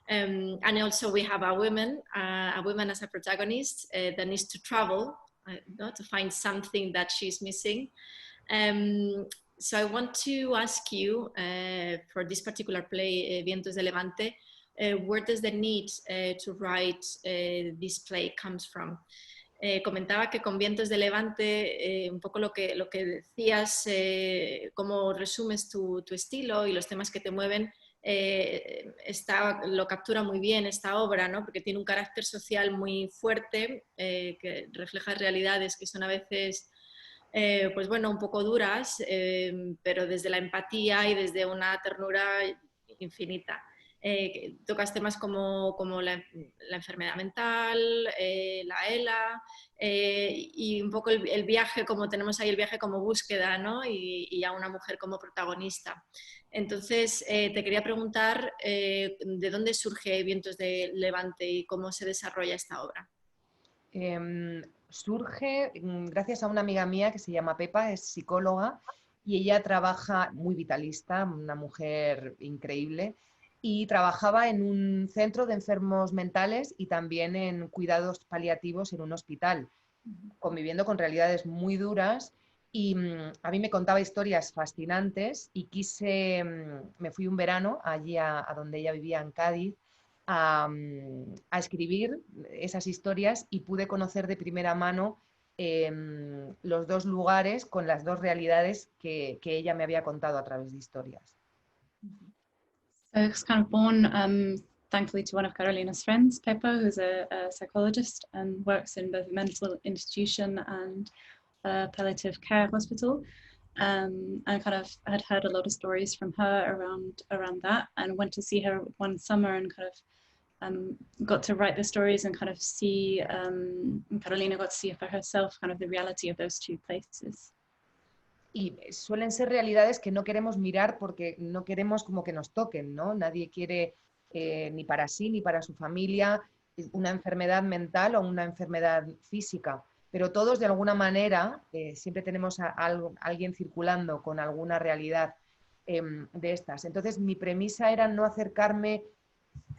And also we have a woman as a protagonist that needs to travel to find something that she's missing. So I want to ask you, for this particular play, Vientos de Levante, where does the need to write this play comes from? Comentaba que con Vientos de Levante, un poco lo que decías, cómo resumes tu estilo y los temas que te mueven, lo captura muy bien esta obra, ¿no? Porque tiene un carácter social muy fuerte, que refleja realidades que son a veces pues bueno, un poco duras, pero desde la empatía y desde una ternura infinita. Tocas temas como la enfermedad mental, la ELA, y un poco el viaje, como tenemos ahí el viaje como búsqueda, ¿no? Y a una mujer como protagonista. Entonces, te quería preguntar de dónde surge Vientos de Levante y cómo se desarrolla esta obra. Surge gracias a una amiga mía que se llama Pepa, es psicóloga, y ella trabaja, muy vitalista, una mujer increíble, y trabajaba en un centro de enfermos mentales y también en cuidados paliativos en un hospital, conviviendo con realidades muy duras, y a mí me contaba historias fascinantes y me fui un verano allí a donde ella vivía, en Cádiz, a escribir esas historias, y pude conocer de primera mano los dos lugares con las dos realidades que ella me había contado a través de historias. So it's kind of born thankfully to one of Carolina's friends, Pepa, who's a psychologist and works in both a mental institution and a palliative care hospital. And kind of had heard a lot of stories from her around that, and went to see her one summer and kind of got to write the stories and kind of see, Carolina got to see for herself kind of the reality of those two places. Y suelen ser realidades que no queremos mirar porque no queremos como que nos toquen, ¿no? Nadie quiere ni para sí ni para su familia una enfermedad mental o una enfermedad física, pero todos de alguna manera siempre tenemos a alguien circulando con alguna realidad de estas. Entonces mi premisa era no acercarme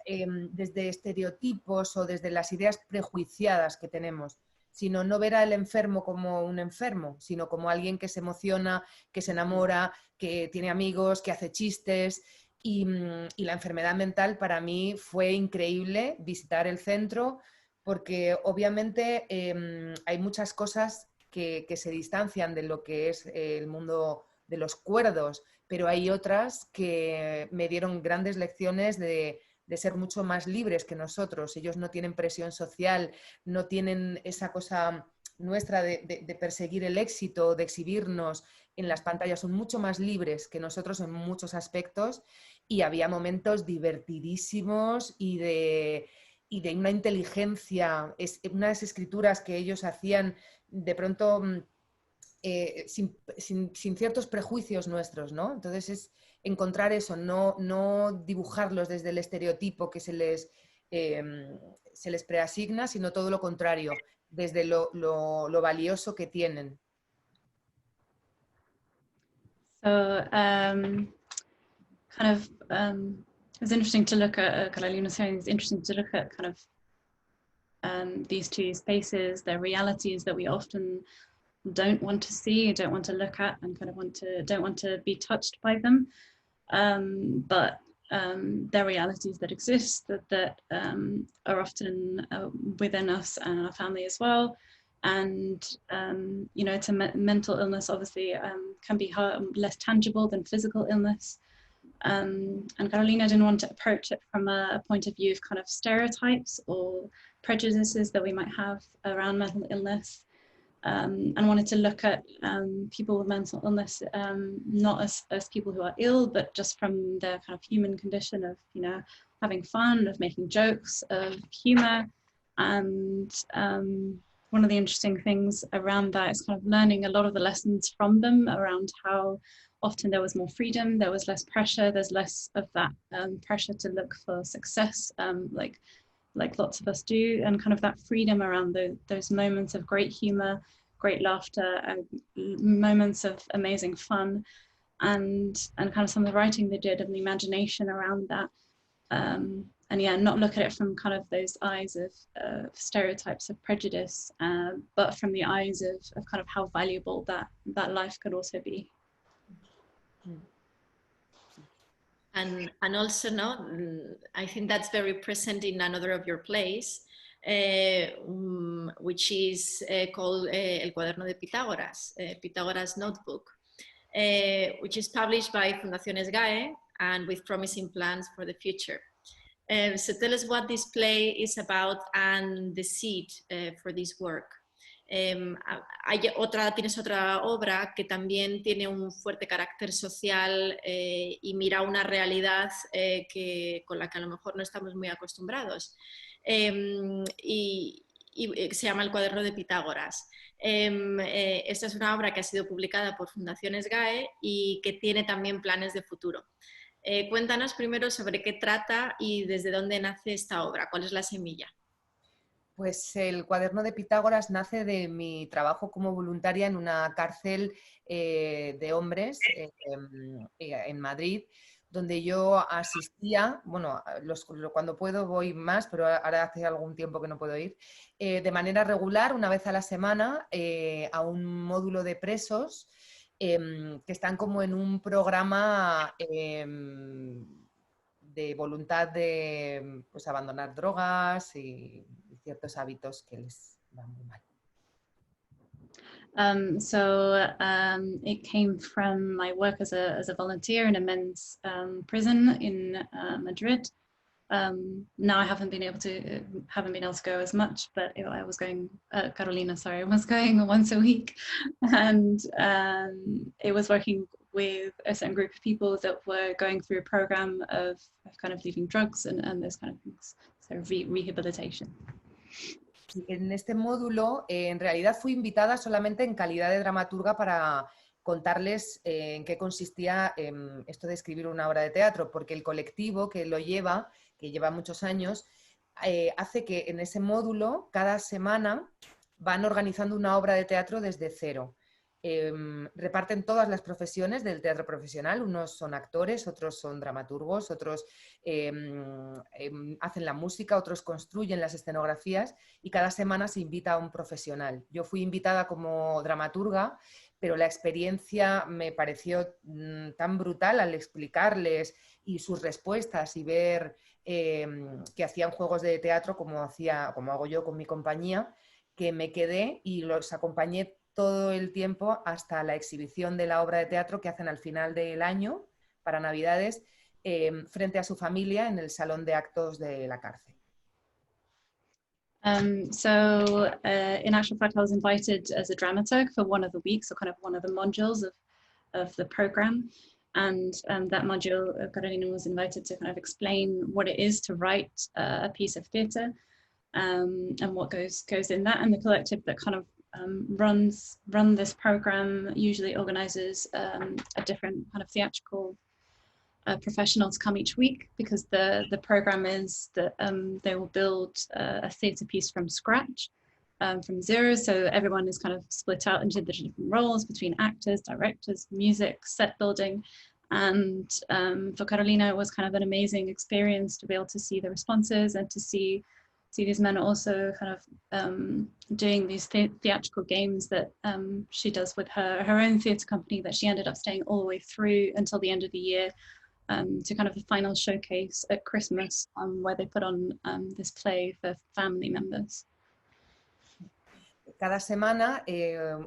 desde estereotipos o desde las ideas prejuiciadas que tenemos, sino no ver al enfermo como un enfermo, sino como alguien que se emociona, que se enamora, que tiene amigos, que hace chistes. Y la enfermedad mental para mí fue increíble visitar el centro, porque obviamente hay muchas cosas que se distancian de lo que es el mundo de los cuerdos, pero hay otras que me dieron grandes lecciones de ser mucho más libres que nosotros. Ellos no tienen presión social, no tienen esa cosa nuestra de perseguir el éxito, de exhibirnos en las pantallas. Son mucho más libres que nosotros en muchos aspectos, y había momentos divertidísimos y de una inteligencia, unas escrituras que ellos hacían de pronto sin ciertos prejuicios nuestros, ¿no? Entonces es encontrar eso, no dibujarlos desde el estereotipo que se les preasigna, sino todo lo contrario, desde lo valioso que tienen. So it's interesting to look at, Carolina was saying, it's interesting to look at kind of these two spaces, their realities that we often don't want to see, don't want to look at, and kind of don't want to be touched by them. But they're realities that exist, that are often within us and our family as well. And you know, mental illness obviously can be less tangible than physical illness. And Carolina didn't want to approach it from a point of view of kind of stereotypes or prejudices that we might have around mental illness. And wanted to look at people with mental illness not as people who are ill, but just from their kind of human condition of, you know, having fun, of making jokes, of humor. And one of the interesting things around that is kind of learning a lot of the lessons from them around how often there was more freedom, there was less pressure, there's less of that pressure to look for success, like lots of us do, and kind of that freedom around those moments of great humor, great laughter, and moments of amazing fun, and kind of some of the writing they did and the imagination around that. And yeah, not look at it from kind of those eyes of stereotypes of prejudice, but from the eyes of kind of how valuable that life could also be. And also, no, I think that's very present in another of your plays, which is called El Cuaderno de Pitágoras, Pitágoras Notebook, which is published by Fundaciones GAE and with promising plans for the future. So tell us what this play is about and the seed for this work. Tienes otra obra que también tiene un fuerte carácter social y mira una realidad con la que a lo mejor no estamos muy acostumbrados, y se llama El Cuaderno de Pitágoras. Esta es una obra que ha sido publicada por Fundaciones GAE y que tiene también planes de futuro. Cuéntanos primero sobre qué trata y desde dónde nace esta obra, cuál es la semilla. Pues el Cuaderno de Pitágoras nace de mi trabajo como voluntaria en una cárcel de hombres en Madrid, donde yo asistía, bueno, cuando puedo voy más, pero ahora hace algún tiempo que no puedo ir, de manera regular, una vez a la semana, a un módulo de presos que están como en un programa de voluntad de pues, abandonar drogas y ciertos hábitos que les van muy mal. It came from my work as a volunteer in a men's prison in Madrid, now I haven't been able to go as much, but I was going, Carolina, sorry, I was going once a week, and it was working with a certain group of people that were going through a program of kind of leaving drugs and those kind of things, so rehabilitation. En este módulo, en realidad fui invitada solamente en calidad de dramaturga para contarles en qué consistía esto de escribir una obra de teatro, porque el colectivo que lo lleva, que lleva muchos años, hace que en ese módulo cada semana van organizando una obra de teatro desde cero. Reparten todas las profesiones del teatro profesional, unos son actores, otros son dramaturgos, otros hacen la música, otros construyen las escenografías y cada semana se invita a un profesional. Yo fui invitada como dramaturga, pero la experiencia me pareció tan brutal al explicarles y sus respuestas y ver que hacían juegos de teatro como hago yo con mi compañía, que me quedé y los acompañé todo el tiempo hasta la exhibición de la obra de teatro que hacen al final del año, para Navidades, frente a su familia en el salón de actos de la cárcel. In actual fact, I was invited as a dramaturg for one of the weeks, or kind of one of the modules of the program. And that module, Carolina was invited to kind of explain what it is to write a piece of theatre and what goes in that. And the collective that kind of run this program usually organizes a different kind of theatrical professional to come each week, because the program is that they will build a theatre piece from scratch, from zero. So everyone is kind of split out into the different roles between actors, directors, music, set building. And for Carolina, it was kind of an amazing experience to be able to see the responses and to see these men also kind of doing these theatrical games that she does with her own theatre company that she ended up staying all the way through until the end of the year, to kind of the final showcase at Christmas, where they put on this play for family members. Cada semana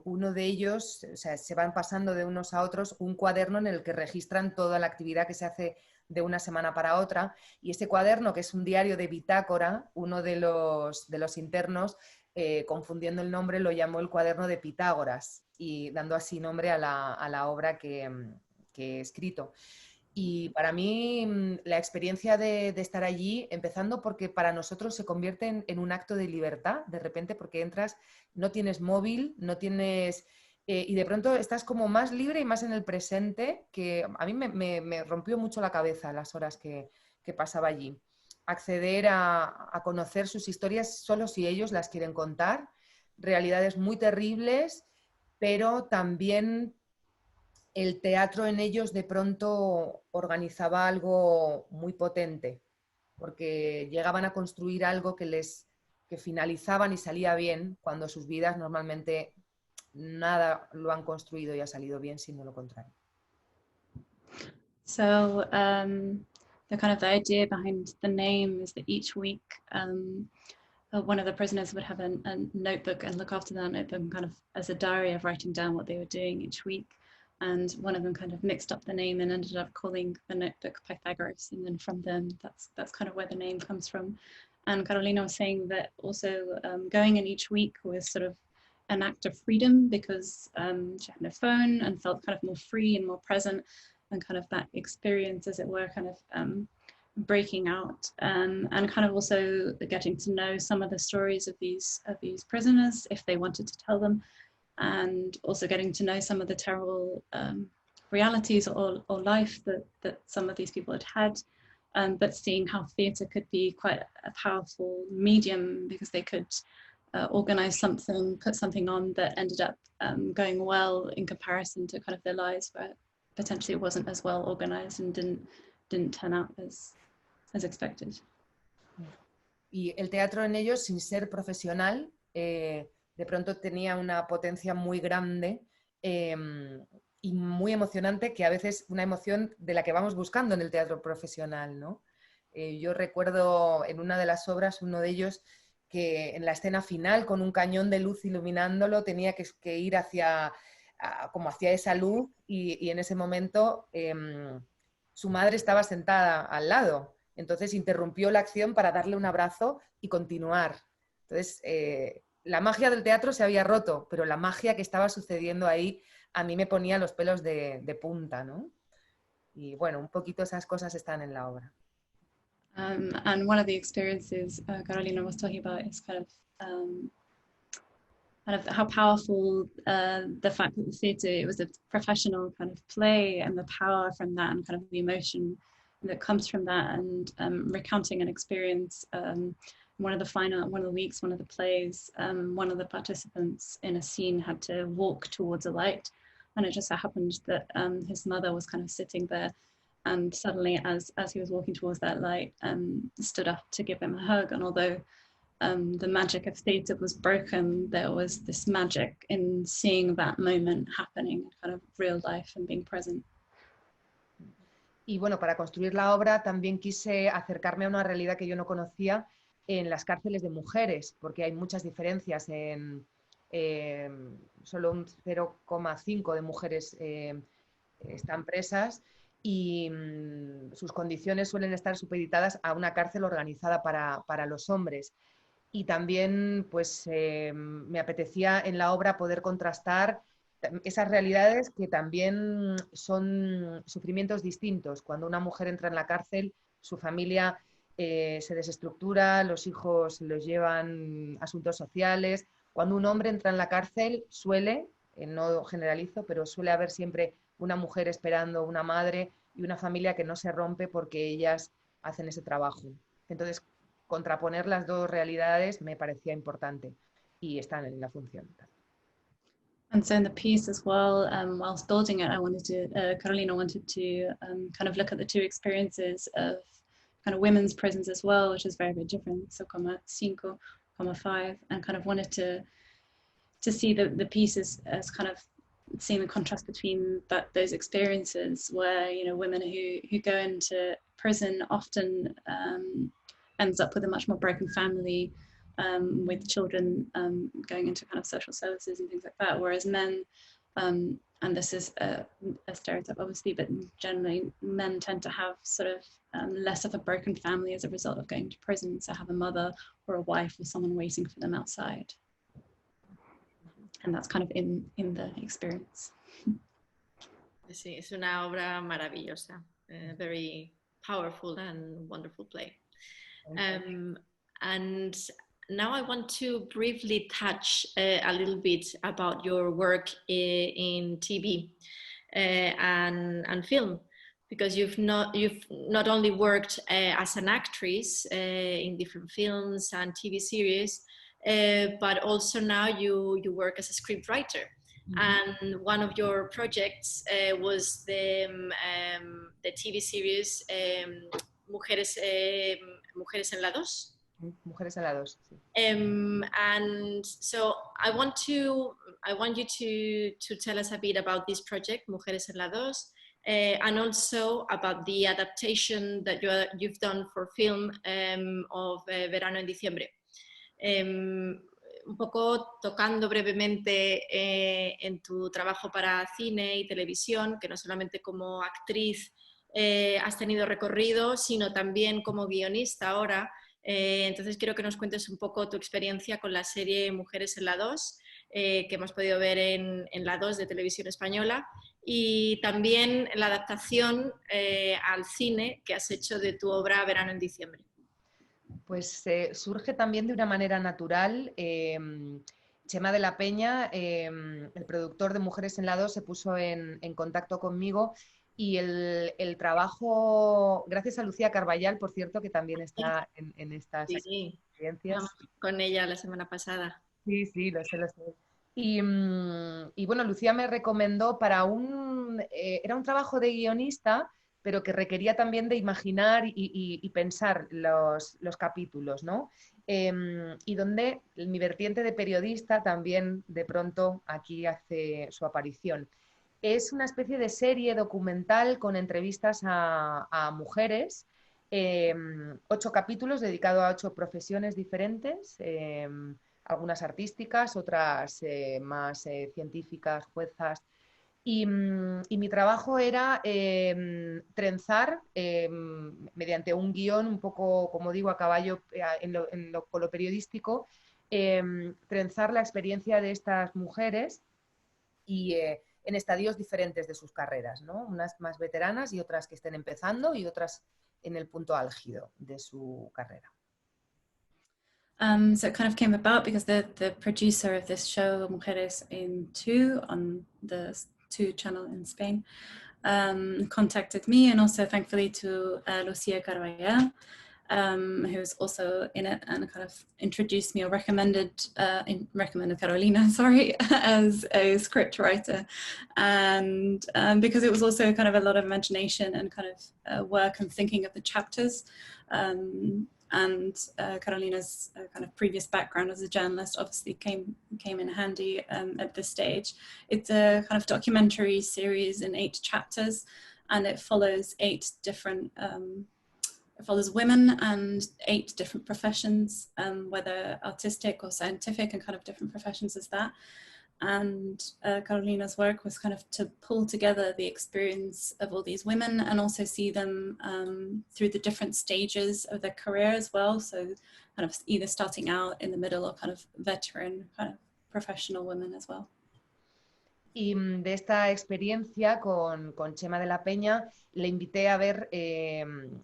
uno de ellos, o sea, se van pasando de unos a otros un cuaderno en el que registran toda la actividad que se hace de una semana para otra, y ese cuaderno, que es un diario de bitácora, uno de los internos, confundiendo el nombre, lo llamó el cuaderno de Pitágoras, y dando así nombre a la obra que he escrito. Y para mí la experiencia de estar allí, empezando porque para nosotros se convierte en un acto de libertad, de repente, porque entras, no tienes móvil, no tienes... y de pronto estás como más libre y más en el presente, que a mí me rompió mucho la cabeza las horas que pasaba allí. Acceder a conocer sus historias solo si ellos las quieren contar, realidades muy terribles, pero también el teatro en ellos de pronto organizaba algo muy potente, porque llegaban a construir algo que finalizaban y salía bien, cuando sus vidas normalmente nada lo han construido y ha salido bien, sino lo contrario. So the idea behind the name is that each week one of the prisoners would have a notebook and look after that notebook kind of as a diary of writing down what they were doing each week. And one of them kind of mixed up the name and ended up calling the notebook Pythagoras. And then from them, that's kind of where the name comes from. And Carolina was saying that also going in each week was sort of an act of freedom, because she had no phone and felt kind of more free and more present, and kind of that experience, as it were, kind of breaking out, and kind of also getting to know some of the stories of these prisoners if they wanted to tell them, and also getting to know some of the terrible realities or life that some of these people had but seeing how theatre could be quite a powerful medium, because they could organize something, put something on that ended up going well in comparison to kind of their lives where potentially it wasn't as well organized and didn't turn out as expected. Y el teatro en ellos, sin ser profesional, de pronto tenía una potencia muy grande y muy emocionante, que a veces una emoción de la que vamos buscando en el teatro profesional, ¿no? Yo recuerdo en una de las obras, uno de ellos, que en la escena final, con un cañón de luz iluminándolo, tenía que ir hacia esa luz, y en ese momento su madre estaba sentada al lado, Entonces interrumpió la acción para darle un abrazo y continuar. Entonces, la magia del teatro se había roto, pero la magia que estaba sucediendo ahí a mí me ponía los pelos de punta, ¿no? Y bueno, un poquito esas cosas están en la obra. And one of the experiences Carolina was talking about is kind of how powerful the fact that the theatre, it was a professional kind of play, and the power from that and kind of the emotion that comes from that, and recounting an experience. One of the weeks, one of the plays, one of the participants in a scene had to walk towards a light, and it just so happened that his mother was kind of sitting there, and suddenly as he was walking towards that light, stood up to give him a hug. And although the magic of theatre was broken, there was this magic in seeing that moment happening in kind of real life and being present. Y bueno, para construir la obra también quise acercarme a una realidad que yo no conocía en las cárceles de mujeres, porque hay muchas diferencias. Solo un 0,5 de mujeres están presas y sus condiciones suelen estar supeditadas a una cárcel organizada para los hombres. Y también pues, me apetecía en la obra poder contrastar esas realidades que también son sufrimientos distintos. Cuando una mujer entra en la cárcel, su familia se desestructura, los hijos los llevan asuntos sociales. Cuando un hombre entra en la cárcel, suele, no generalizo, pero suele haber siempre una mujer esperando, una madre y una familia que no se rompe porque ellas hacen ese trabajo. Entonces, contraponer las dos realidades me parecía importante y están en la función. And so in the piece as well, whilst building it, Carolina wanted to kind of look at the two experiences of kind of women's prisons as well, which is very, very different. So 5, and kind of wanted to see the pieces as kind of seeing the contrast between those experiences, where, you know, women who go into prison often ends up with a much more broken family, with children going into kind of social services and things like that, whereas men, and this is a stereotype obviously, but generally men tend to have sort of less of a broken family as a result of going to prison, so have a mother or a wife or someone waiting for them outside. And that's kind of in the experience. Sí, es una obra maravillosa, very powerful and wonderful play. And now I want to briefly touch a little bit about your work in TV and film, because you've not only worked as an actress in different films and TV series, but also now you work as a script writer. Mm-hmm. And one of your projects was the TV series Mujeres en la Dos. Mujeres en la Dos. Sí. And so I want you to tell us a bit about this project, Mujeres en la Dos, and also about the adaptation that you've done for film of Verano en Diciembre. Un poco tocando brevemente en tu trabajo para cine y televisión, que no solamente como actriz has tenido recorrido, sino también como guionista ahora. Entonces quiero que nos cuentes un poco tu experiencia con la serie Mujeres en la 2, que hemos podido ver en la 2 de Televisión Española, y también la adaptación al cine que has hecho de tu obra Verano en Diciembre. Pues surge también de una manera natural. Chema de la Peña, el productor de Mujeres en la 2, se puso en contacto conmigo, y el trabajo, gracias a Lucía Carballal, por cierto, que también está en estas experiencias. Con ella la semana pasada. Sí, lo sé. Y bueno, Lucía me recomendó para era un trabajo de guionista, pero que requería también de imaginar y pensar los capítulos, ¿no? Y donde mi vertiente de periodista también de pronto aquí hace su aparición. Es una especie de serie documental con entrevistas a mujeres, 8 capítulos dedicados a 8 profesiones diferentes, algunas artísticas, otras más científicas, juezas. Y mi trabajo era trenzar mediante un guión un poco, como digo, a caballo con lo periodístico, trenzar la experiencia de estas mujeres y en estadios diferentes de sus carreras, ¿no? Unas más veteranas y otras que estén empezando y otras en el punto álgido de su carrera. So it kind of came about because the producer of this show, Mujeres en 2, on the 2 channel in Spain, contacted me, and also thankfully to Lucia Carvajal, who was also in it and kind of introduced me or recommended Carolina, sorry, as a script writer. And because it was also kind of a lot of imagination and kind of work and thinking of the chapters. And Carolina's kind of previous background as a journalist obviously came in handy at this stage. It's a kind of documentary series in 8 chapters, and it follows 8 different, it follows women and 8 different professions, whether artistic or scientific, and kind of different professions as that. And Carolina's work was kind of to pull together the experience of all these women and also see them through the different stages of their career as well. So kind of either starting out, in the middle, or kind of veteran, kind of professional women as well. Y de esta experiencia con Chema de la Peña le invité a ver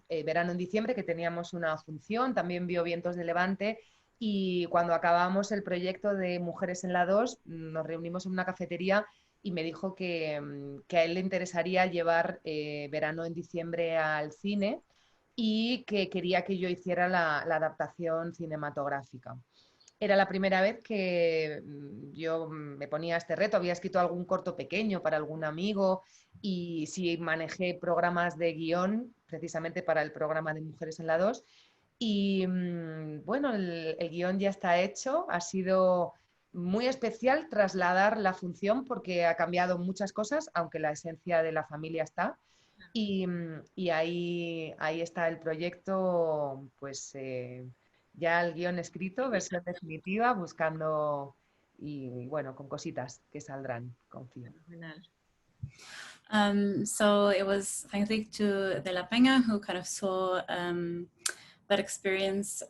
Verano en Diciembre, que teníamos una función, también vio Vientos de Levante. Y cuando acabamos el proyecto de Mujeres en la 2, nos reunimos en una cafetería y me dijo que a él le interesaría llevar Verano en Diciembre al cine y que quería que yo hiciera la adaptación cinematográfica. Era la primera vez que yo me ponía este reto. Había escrito algún corto pequeño para algún amigo y sí manejé programas de guión precisamente para el programa de Mujeres en la 2. Y bueno, el guión ya está hecho. Ha sido muy especial trasladar la función porque ha cambiado muchas cosas, aunque la esencia de la familia está. Y ahí está el proyecto, pues ya el guión escrito, versión definitiva, buscando y bueno, con cositas que saldrán, confío. So it was thanks to De la Peña, who kind of saw that experience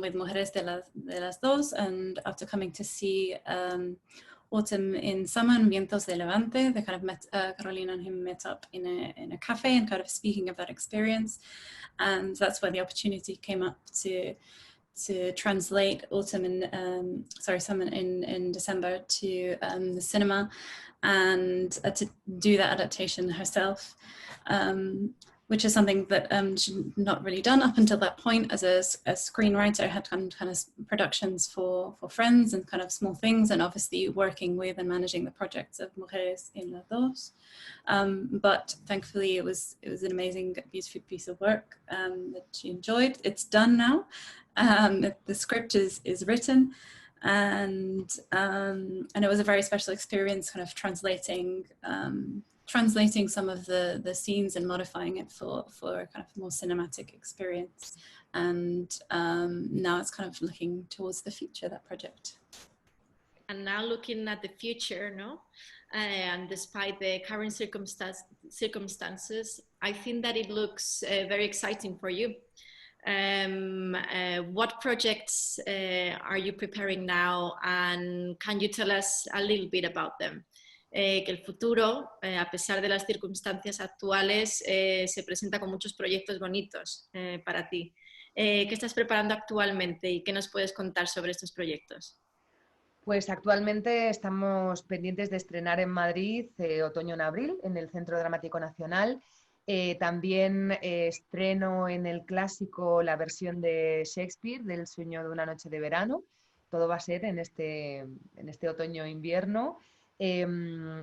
with Mujeres de las Dos, and after coming to see Autumn in Summer and Vientos de Levante, they kind of met, Carolina and him met up in a cafe and kind of speaking of that experience, and that's where the opportunity came up to translate Autumn in Summer in December to the cinema, and to do that adaptation herself, which is something that she'd not really done up until that point as a screenwriter. I had done kind of productions for friends and kind of small things, and obviously working with and managing the projects of Mujeres en las Dos. But thankfully it was an amazing, beautiful piece of work that she enjoyed. It's done now. The script is written, and it was a very special experience, kind of translating some of the scenes and modifying it for a kind of more cinematic experience. And now it's kind of looking towards the future, that project. And now looking at the future, no? And despite the current circumstances, I think that it looks very exciting for you. What projects are you preparing now, and can you tell us a little bit about them? Que el futuro, a pesar de las circunstancias actuales, se presenta con muchos proyectos bonitos para ti. ¿Qué estás preparando actualmente y qué nos puedes contar sobre estos proyectos? Pues actualmente estamos pendientes de estrenar en Madrid Otoño en Abril, en el Centro Dramático Nacional. También estreno en el Clásico la versión de Shakespeare del Sueño de una noche de verano. Todo va a ser en este otoño-invierno. He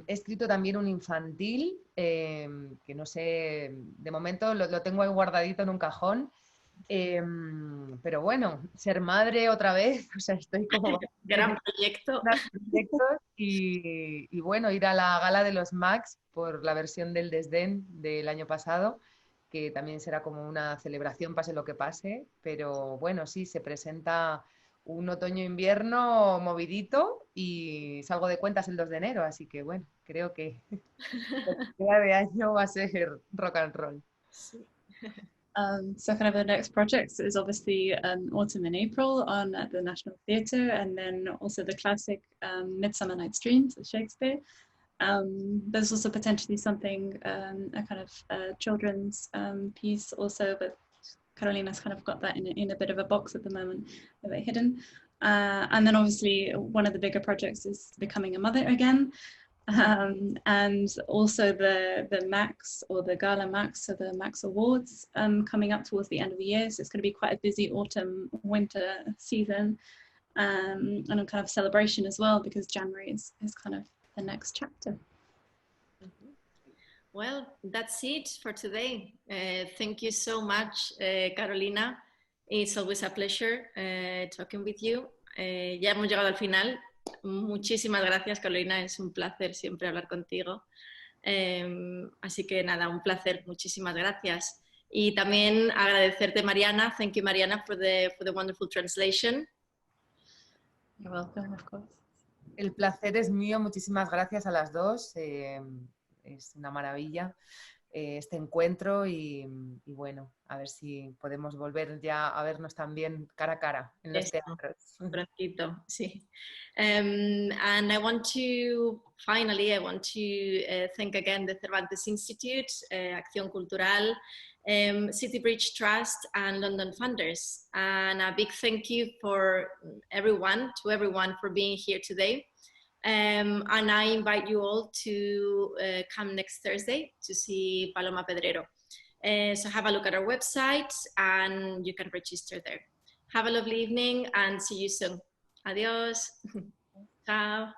escrito también un infantil, que no sé, de momento lo tengo ahí guardadito en un cajón. Pero bueno, ser madre otra vez, o sea, estoy como... Gran proyecto. Y bueno, ir a la gala de los Max por la versión del Desdén del año pasado, que también será como una celebración, pase lo que pase, pero bueno, sí, se presenta un otoño-invierno movidito y salgo de cuentas el 2 de enero, así que bueno, creo que lo que queda de año va a ser rock and roll. So kind of the next project is obviously Autumn in April on at the National Theatre, and then also the classic Midsummer Night's Dreams at Shakespeare. There's also potentially something, a kind of children's piece also, but Carolina's kind of got that in a bit of a box at the moment, a bit hidden. And then obviously one of the bigger projects is becoming a mother again. And also the Max or the Gala Max, so the Max Awards coming up towards the end of the year. So it's going to be quite a busy autumn, winter season, and a kind of celebration as well, because January is kind of the next chapter. Well, that's it for today. Thank you so much, Carolina. It's always a pleasure talking with you. Ya hemos llegado al final. Muchísimas gracias, Carolina. Es un placer siempre hablar contigo. Así que nada, un placer. Muchísimas gracias. Y también agradecerte, Mariana. Thank you, Mariana, for the wonderful translation. You're welcome, of course. El placer es mío. Muchísimas gracias a las dos. Es una maravilla este encuentro y bueno, a ver si podemos volver ya a vernos también cara a cara en los teatros. Prontito, sí. And I want to thank again the Cervantes Institute, Acción Cultural, City Bridge Trust and London Funders. And a big thank you for everyone for being here today. And I invite you all to come next Thursday to see Paloma Pedrero. So have a look at our website and you can register there. Have a lovely evening and see you soon. Adiós. Chao.